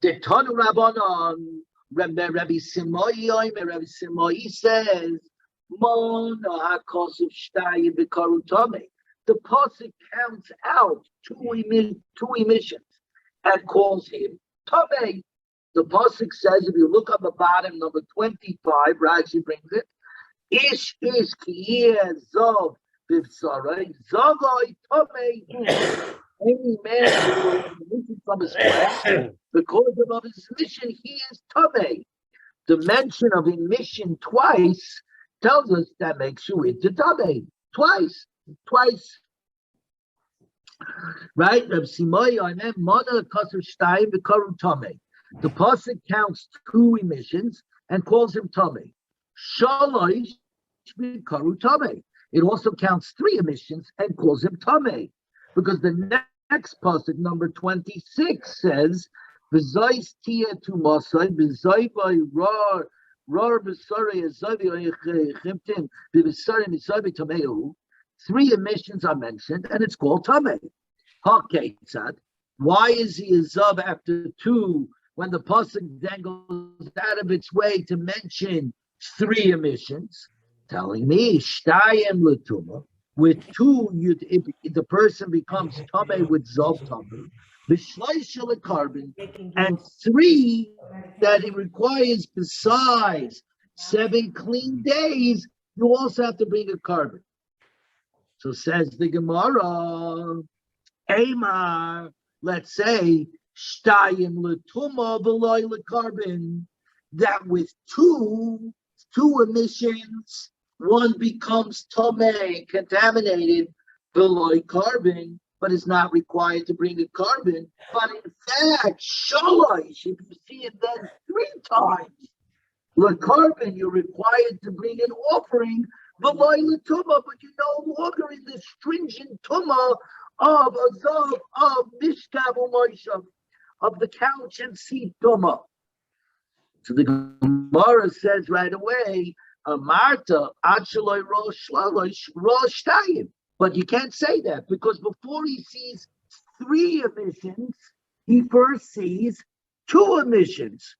Speaker 1: The Tanu Rabbanon, Rabbi Simoi says, the pasuk counts out 2 emissions and calls him Tamei. The pasuk says, if you look on the bottom, number 25, Rashi brings it, Ish kiyeh zov b'vsarei zavai tamei. Any man who is from his flesh, because of his mission, he is tamei. The mention of emission twice tells us that makes you into tamei. Twice. Right? Reb Simoy, I meant mana kasser shtayim v'karu tamei. The pasuk counts 2 emissions and calls him tamei. Shalosh v'karu tamei. It also counts 3 emissions and calls him tamei, because the next pasuk, number 26, says, "V'zayis tia tu masay v'zay by rar b'sarei azavi chimtim v'b'sarei mizavi tameu." 3 emissions are mentioned, and it's called tamei. Haketzad. Why is he a zav after 2 when the pasuk then goes out of its way to mention 3 emissions? Telling me shtayim l'tuma. With 2, the person becomes tamei with zav tamei. B'shleisha l'karbon, and 3 that it requires besides 7 clean days, you also have to bring a carbon. So says the Gemara, Amar, let's say, shtayim l'tuma v'loy l'karbon, that with 2 emissions, 1 becomes tamei, contaminated, v'loy carbon, but is not required to bring a carbon. But in fact, shalosh, if you see it then 3 times, l'karbon, you're required to bring an offering, v'loy l'tuma, but you're no longer in the stringent tuma of azav, of mishkav u'moishav, of the couch and seat tuma. So the Gemara says right away, Amarta, Achaloi Rosh Shlalosh, Rosh Tayim. But you can't say that, because before he sees 3 emissions, he first sees 2 emissions.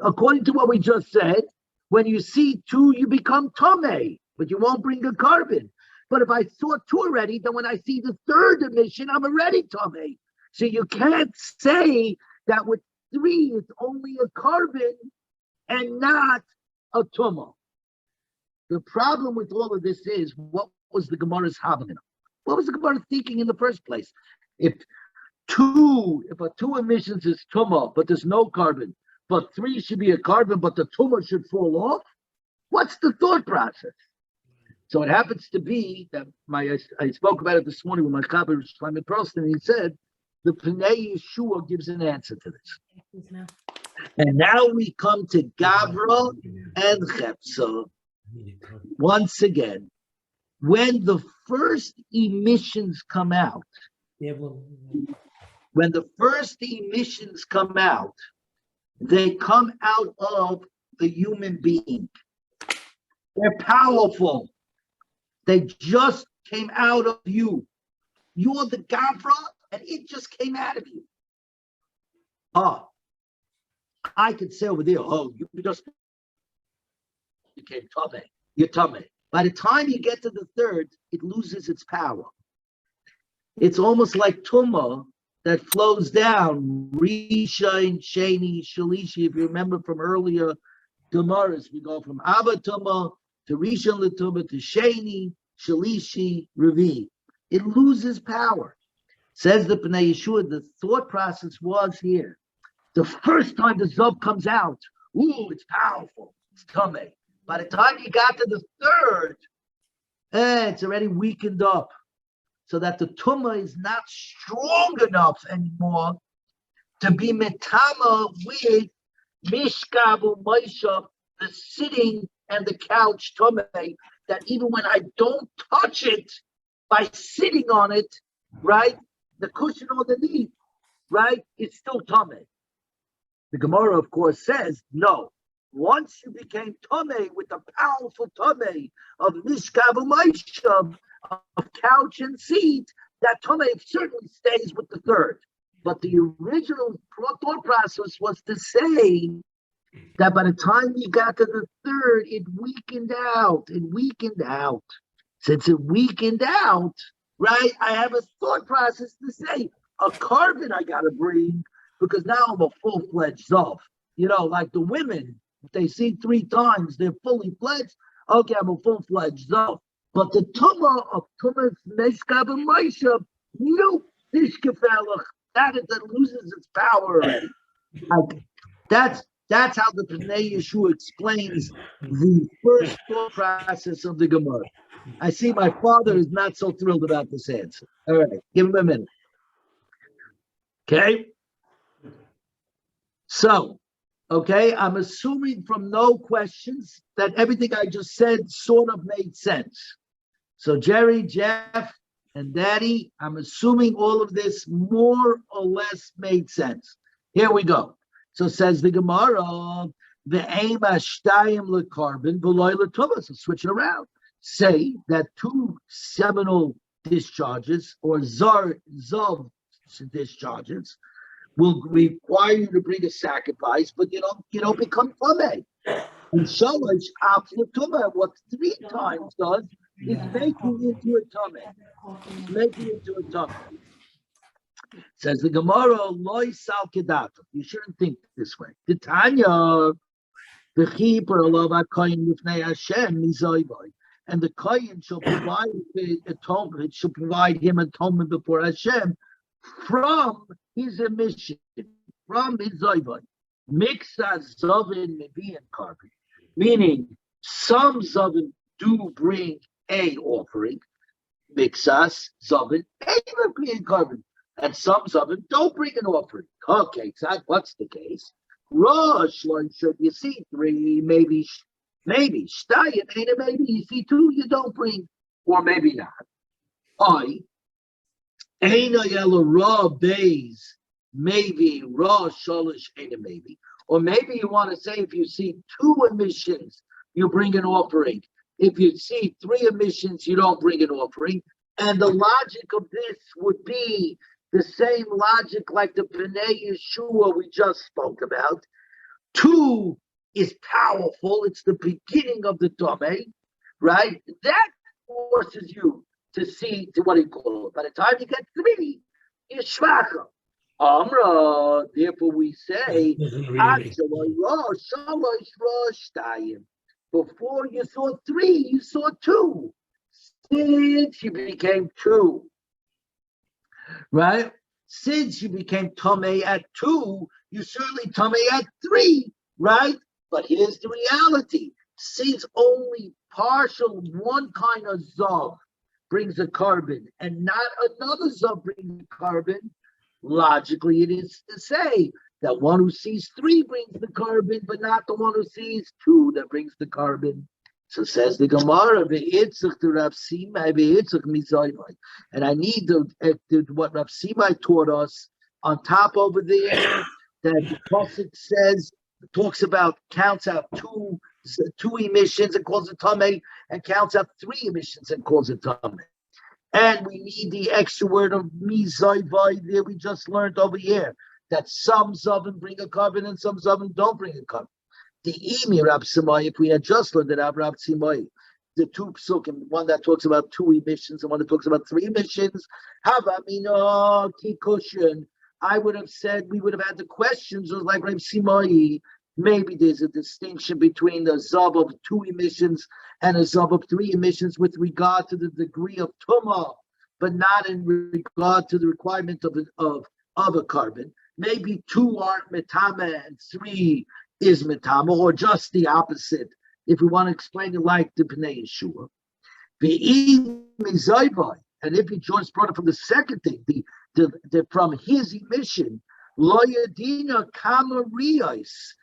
Speaker 1: According to what we just said, when you see 2, you become tamei, but you won't bring a carbon. But if I saw 2 already, then when I see the 3rd emission, I'm already tamei. So you can't say that with 3, it's only a carbon and not a tumah. The problem with all of this is, what was the Gemara's havamina? What was the Gemara thinking in the first place? If a 2 emissions is tumah, but there's no carbon, but 3 should be a carbon, but the tumah should fall off, what's the thought process? So it happens to be that I spoke about it this morning with my Chaber Shlomo Perlstein, and he said the Pnei Yeshua gives an answer to this. And now we come to Gavra and Chepsa. Once again, when the first emissions come out, they come out of the human being. They're powerful. They just came out of you. You're the Gavra, and it just came out of you. I could say over there, you just became tamei. You're tamei. By the time you get to the 3rd, it loses its power. It's almost like tumah that flows down. Rishon, Sheni, Shalishi. If you remember from earlier Gemaras, we go from Abba tumah to Rishon l'tumah to Sheni, Shalishi, Revi. It loses power. Says the Pnei Yeshua, the thought process was here. The first time the Zav comes out, it's powerful. It's tamei. By the time you got to the 3rd, it's already weakened up, so that the tumah is not strong enough anymore to be metama with mishkav u'maishav, the sitting and the couch tamei, that even when I don't touch it by sitting on it, right, the cushion underneath, right, it's still tamei. The Gemara, of course, says, no. Once you became tamei with the powerful tamei of mishkav u'maishav, of couch and seat, that tamei certainly stays with the 3rd. But the original thought process was to say that by the time you got to the 3rd, it weakened out. Since it weakened out, right, I have a thought process to say, a carbon I got to bring, because now I'm a full-fledged Zav. Like the women, if they see 3 times, they're fully fledged. Okay, I'm a full-fledged Zav. But the Tumah of Tumah's Meshkab and Maisha, nope, Nishkefalach, that loses its power already. Like, that's how the Pnei Yeshua explains the first thought process of the Gemara. I see my father is not so thrilled about this answer. All right, give him a minute. Okay? So, okay, I'm assuming from no questions that everything I just said sort of made sense. So Jerry, Jeff, and Daddy, I'm assuming all of this more or less made sense. Here we go. So says the Gemara, the aim ashtayim lekarbon v'loy letuma. So switch it around. Say that two seminal discharges or zav discharges will require you to bring a sacrifice, but you don't become tamei. And shalosh aflatuma, what 3 times does is making into a tamei. Making into a tamei. Says the Gemara, loy sal kedato. You shouldn't think this way. The Tanya, the keeper of Akayin Lifnei Hashem Mizoyboy, and the Kayin shall provide atonement, shall provide him atonement before Hashem from his emission, from his Zoyboy. Mixas Zovin Mevi and carbon, meaning some Zovin do bring a offering, Mixas Zovin and carbon. And some of them don't bring an offering. Okay, so what's the case? Rosh, should you see 3, maybe, Shtayim, maybe you see 2, you don't bring, or maybe not. Eina yellow raw bays, maybe raw shalish, maybe. Or maybe you want to say if you see 2 emissions, you bring an offering. If you see 3 emissions, you don't bring an offering. And the logic of this would be the same logic like the Pnei Yeshua we just spoke about. 2 is powerful. It's the beginning of the Tomei, right? That forces you to see, to what do you call it? By the time you get 3, you're shvacha. Amra, therefore we say, before you saw 3, you saw 2. Since you became 2. Right? Since you became Tomei at 2, you certainly Tomei at 3, right? But here's the reality. Since only partial one kind of Zav brings a carbon and not another Zav brings a carbon, logically it is to say that one who sees 3 brings the carbon, but not the one who sees 2 that brings the carbon. So says the Gemara, and I need what Rav Simai taught us on top over there, that the Pasuk says, counts out two emissions and calls it Tamei, and counts out 3 emissions and calls it Tamei. And we need the extra word of Mizayvai there we just learned over here, that some Zavim bring a carbon and some Zavim don't bring a carbon. The Imi Rab Simai, if we had just learned that Rab Simai, the 2 psukim, one that talks about 2 emissions and one that talks about 3 emissions, Havamino Kikushin, I would have said we would have had the questions was like Rab Simai. Maybe there's a distinction between the Zav of 2 emissions and a Zav of 3 emissions with regard to the degree of Tumah, but not in regard to the requirement of a carbon. Maybe 2 aren't Metama and 3 is Metama, or just the opposite, if we want to explain it like the Pnei Yeshua. And if he joins brought it from the second thing, from his emission, Loyadina Kamarios,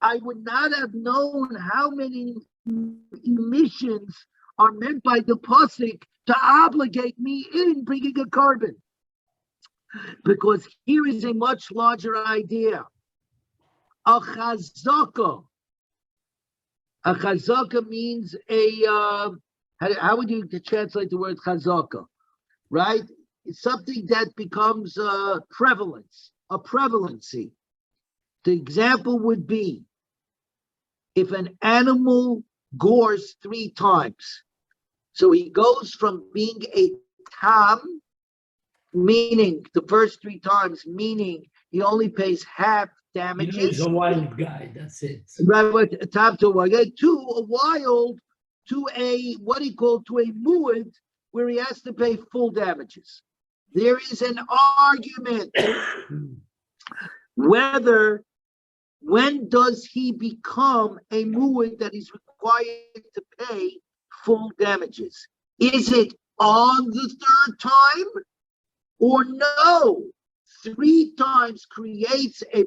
Speaker 1: I would not have known how many emissions are meant by the Pasuk to obligate me in bringing a carbon. Because here is a much larger idea. A chazaka. A chazaka means how would you translate the word chazaka? Right? It's something that becomes prevalence, a prevalency. The example would be if an animal gores 3 times. So he goes from being a tam, meaning the first 3 times, meaning he only pays half damages.
Speaker 2: He's a wild guy, that's it.
Speaker 1: Right, tam to a wild, to a wild to a, what he called, to a muad, where he has to pay full damages. There is an argument whether, when does he become a muad that he's required to pay full damages? Is it on the third time or no? 3 times creates a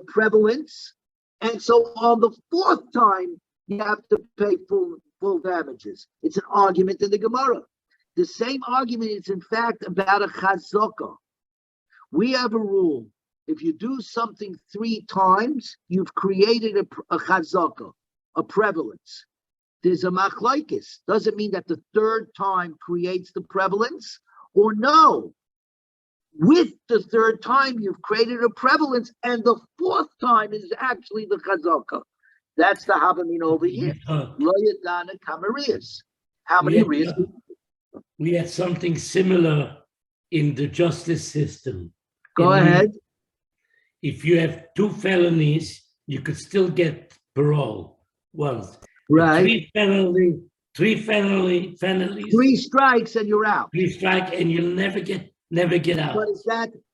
Speaker 1: prevalence, and so on the 4th time you have to pay full damages. It's an argument in the Gemara. The same argument is in fact about a chazaka. We have a rule: if you do something 3 times, you've created a chazaka, a prevalence. There's a machlokes. Does it mean that the 3rd time creates the prevalence, or no? With the 3rd time, you've created a prevalence, and the 4th time is actually the chazaka. That's the havamin over here. Lo yadana kamarias. How many riyas?
Speaker 2: We had something similar in the justice system.
Speaker 1: Go ahead.
Speaker 2: If you have 2 felonies, you could still get parole once.
Speaker 1: Right.
Speaker 2: 3 felonies.
Speaker 1: 3 strikes and you're out.
Speaker 2: 3 strike and you'll never get out.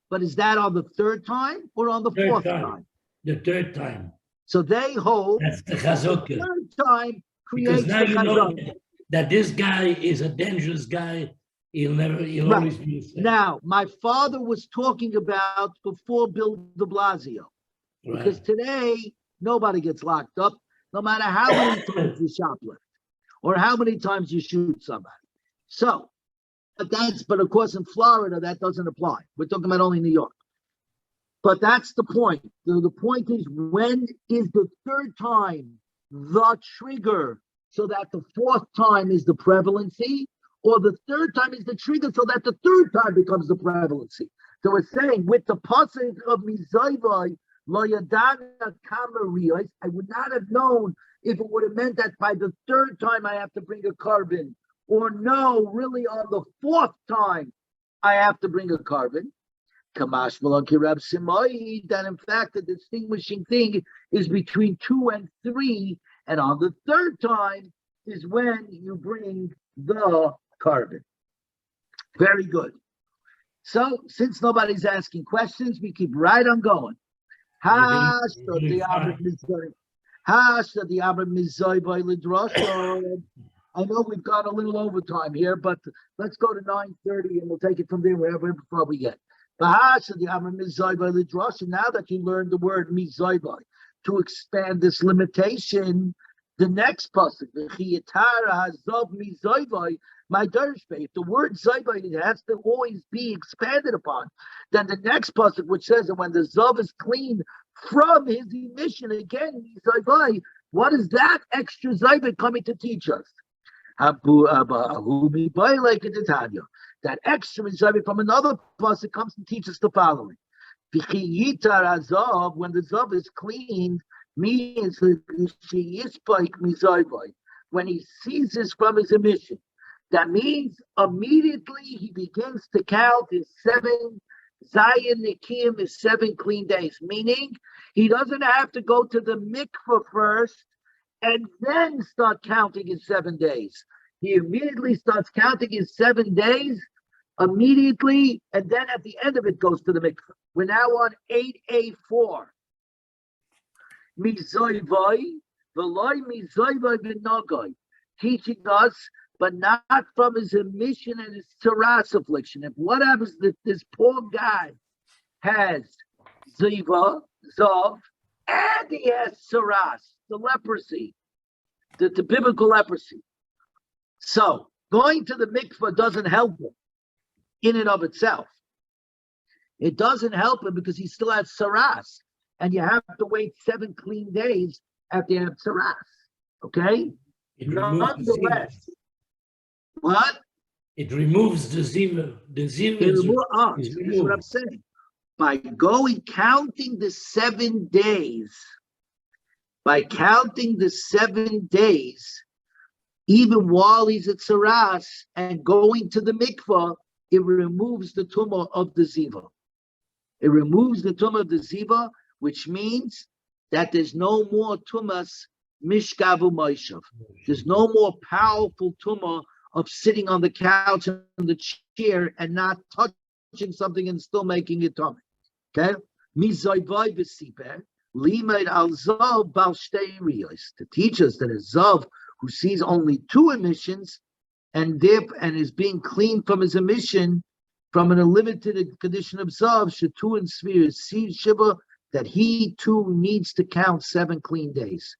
Speaker 1: But is that on the 3rd time or on the 4th time?
Speaker 2: The 3rd time.
Speaker 1: So they hold
Speaker 2: that's the chazaka.
Speaker 1: The 3rd time creates
Speaker 2: because now
Speaker 1: the
Speaker 2: you know
Speaker 1: chazaka.
Speaker 2: That this guy is a dangerous guy. He'll
Speaker 1: Right.
Speaker 2: always be the same.
Speaker 1: Now, my father was talking about before Bill de Blasio.
Speaker 2: Right.
Speaker 1: Because today, nobody gets locked up, no matter how many times you shoplift or how many times you shoot somebody. So, but of course in Florida, that doesn't apply. We're talking about only New York. But that's the point. The point is, when is the 3rd time the trigger so that the 4th time is the prevalency, or the 3rd time is the trigger so that the 3rd time becomes the prevalency? So we're saying with the pasuk of Mizayvai, Lo Yadana Kamariyos, I would not have known if it would have meant that by the 3rd time I have to bring a carbon, or no, really on the 4th time I have to bring a carbon. Kamash Malon Kirab Simai, that in fact the distinguishing thing is between 2 and 3, and on the 3rd time is when you bring the carbon. Very good. So since nobody's asking questions, we keep right on going. I know we've got a little overtime here, but let's go to 9:30 and we'll take it from there wherever before we get. Now that you learned the word mizaybai, to expand this limitation, the next pasuk, my dershbei, if the word zaybai has to always be expanded upon, then the next pasuk, which says that when the zav is clean from his emission, again, zaybai, what is that extra zaybai coming to teach us? That extra zaybai from another pasuk comes to teach us the following. When the zav is cleaned, means when he ceases from his emission. That means immediately he begins to count his 7 Zayin Nikim, his 7 clean days. Meaning he doesn't have to go to the mikveh first and then start counting his 7 days. He immediately starts counting his 7 days immediately, and then at the end of it goes to the mikveh. We're now on 8A4. Mizoivai, Veloy Mizoivai V'Nogai, teaching us, but not from his emission and his tsaras affliction. If what happens that this poor guy has ziva, zav, and he has tsaras, the leprosy, the biblical leprosy. So going to the mikveh doesn't help him in and of itself. It doesn't help him because he still has tsaras. And you have to wait 7 clean days after you have tsaras. Okay? Nonetheless, what?
Speaker 2: It removes the ziva. The ziva
Speaker 1: is what I'm saying. By counting the 7 days, even while he's at tsaras and going to the mikvah, it removes the tumah of the ziva. It removes the tumah of the ziva, which means that there's no more tumas mishkavu moishav. There's no more powerful tumah of sitting on the couch and the chair and not touching something and still making it tummy. Okay? To teach us that a zav who sees only two emissions and is being cleaned from his emission from an unlimited condition of zav, shatu and svir shiva, that he too needs to count 7 clean days.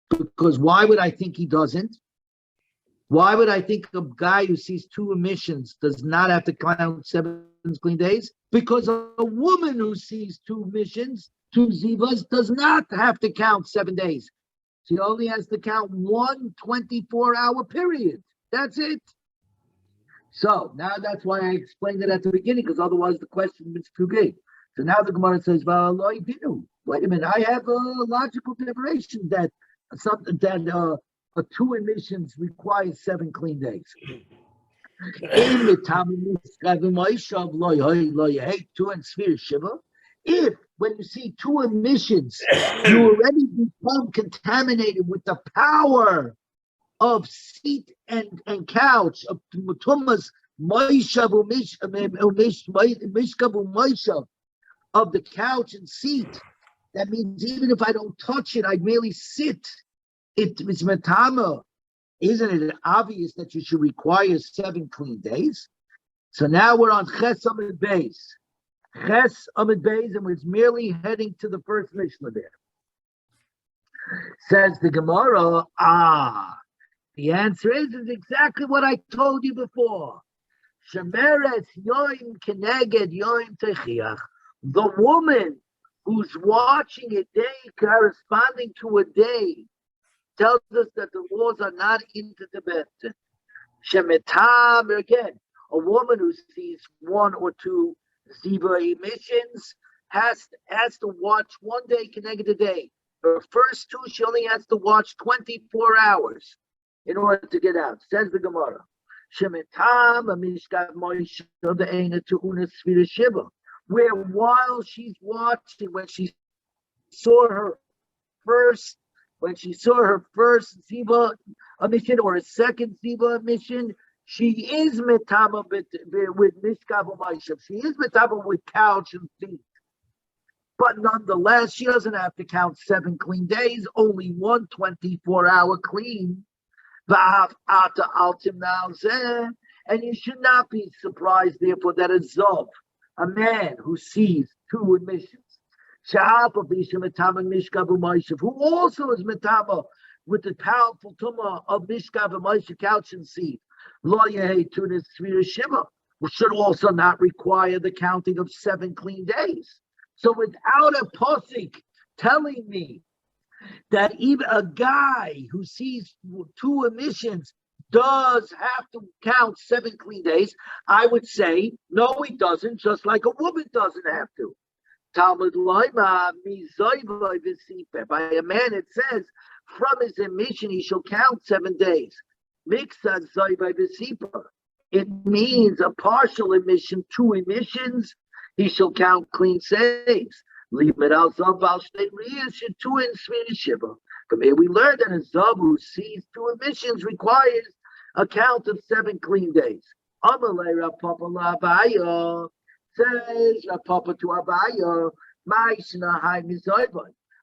Speaker 1: Because why would I think he doesn't? Why would I think a guy who sees 2 emissions does not have to count 7 clean days? Because a woman who sees 2 emissions, 2 zivas, does not have to count 7 days. She only has to count 1 24-hour period. That's it. So now that's why I explained it at the beginning, because otherwise the question is too big. So now the Gemara says, wait a minute, I have a logical liberation that something that 2 emissions requires 7 clean days. If when you see 2 emissions, you already become contaminated with the power of seat and couch of Tumas of the couch and seat. That means even if I don't touch it, I merely sit. It's metama. Isn't it obvious that you should require 7 clean days? So now we're on Ches Amid Beis. Ches Amid Beis, and we're merely heading to the first Mishnah there. Says the Gemara, the answer is exactly what I told you before. Shemeret yoim keneged yoim techiach. The woman who's watching a day corresponding to a day tells us that the laws are not into Tibet. Shemetam, again, a woman who sees 1 or 2 ziva emissions has to watch 1 day connected a day. Her first 2, she only has to watch 24 hours in order to get out. Says the Gemara. Shemetam, amishkav moishav de'ena tu'una svira shiva. Where while she's watching, when she saw her first ziva emission or a second ziva emission, she is metama with mishkav moishav. She is metama with couch and seat. But nonetheless, she doesn't have to count 7 clean days, only 1 24-hour clean. And you should not be surprised, therefore, that a Zov, a man who sees 2 emissions, who also is metama with the powerful tumah of mishkav and ma'isha, couch and seat, should also not require the counting of 7 clean days. So without a posik telling me that even a guy who sees 2 emissions does have to count 7 clean days, I would say, no, he doesn't, just like a woman doesn't have to. Talmud Loima, by a man it says, from his emission he shall count 7 days. It means a partial emission, 2 emissions, he shall count clean saves. From here we learn that a Zav who sees 2 emissions requires a count of 7 clean days. Amalei Rapapa Lavaya says Rapapa to Abaya,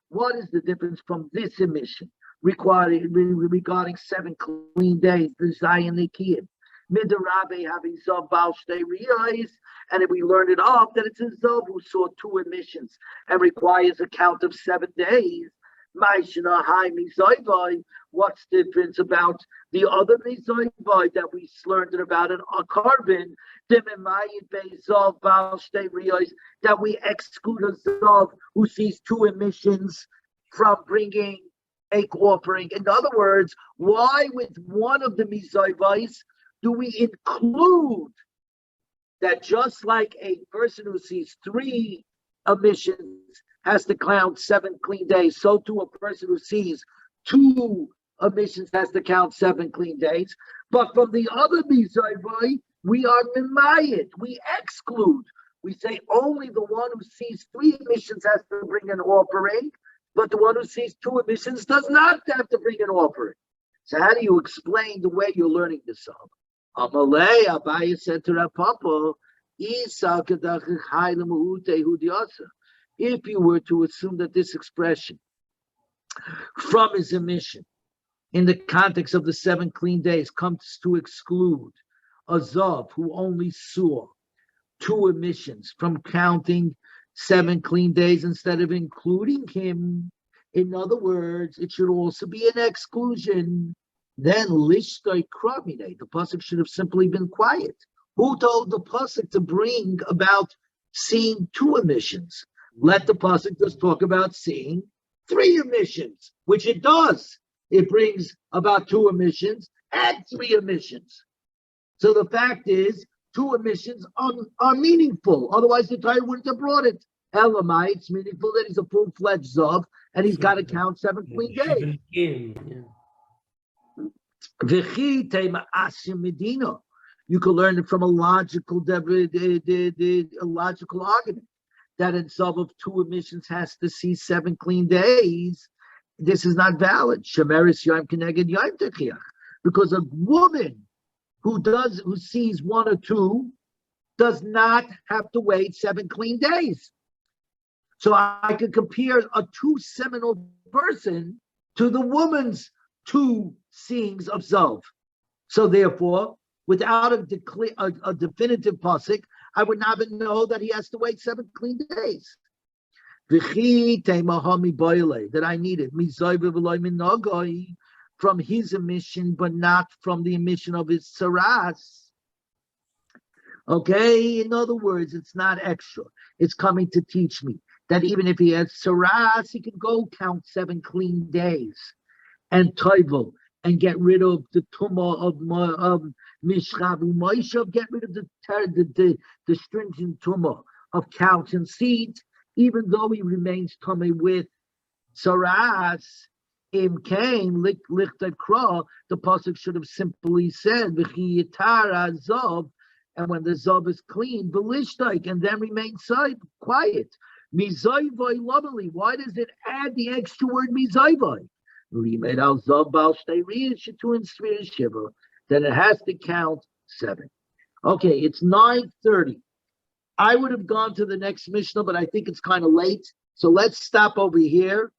Speaker 1: what is the difference from this emission regarding 7 clean days, the Zion Nikiyim? Midarabe having Zav Baal Shtei Riyos, and if we learn it off that it's a Zav who saw 2 emissions and requires a count of 7 days. What's the difference about the other Mizoivai that we learned about in our carbon? That we exclude a Zav who sees 2 emissions from bringing a offering. In other words, why with one of the Mizoivais do we include that just like a person who sees 3 emissions has to count 7 clean days, so too a person who sees 2 emissions has to count 7 clean days. But from the other Mizayvai, we are mimayit, we exclude. We say only the one who sees 3 emissions has to bring an offering. But the one who sees 2 emissions does not have to bring an offering. So how do you explain the way you're learning this song? Amalei, Abaye said to Rav Papa, if you were to assume that this expression from his emission in the context of the 7 clean days comes to exclude a Zav who only saw 2 emissions from counting 7 clean days instead of including him. In other words, it should also be an exclusion. Then lishtoi kramine, the pasuk should have simply been quiet. Who told the pasuk to bring about seeing 2 emissions? Let the pasuk just talk about seeing 3 emissions, which it does. It brings about 2 emissions and 3 emissions. So the fact is, 2 emissions are meaningful. Otherwise, the Torah wouldn't have brought it. Elamai, it's meaningful that he's a full-fledged Zav and he's got to count 7 clean days. You can learn it from a logical argument that a Zav of 2 emissions has to see 7 clean days. This is not valid. Shemeris Yom Keneged Yom Techiach, because a woman who sees 1 or 2 does not have to wait 7 clean days. So I could compare a 2 seminal person to the woman's 2 seeings of Zav. So therefore, without a definitive pasuk, I would not even know that he has to wait 7 clean days. That I needed from his emission, but not from the emission of his saras. Okay, in other words, it's not extra. It's coming to teach me that even if he has saras, he can go count 7 clean days and toivel and get rid of the tumah of mishchav u'moishav, get rid of the stringent tumah of couch and seed, even though he remains tummy with saras. Im kain lichted kra, the pasuk should have simply said v'chi yitara zav, and when the zav is clean, belishtaik, and then remain quiet. Mizayvai lovely. Why does it add the extra word mizayvai? Then it has to count 7. Okay, it's 9:30. I would have gone to the next Mishnah, but I think it's kind of late. So let's stop over here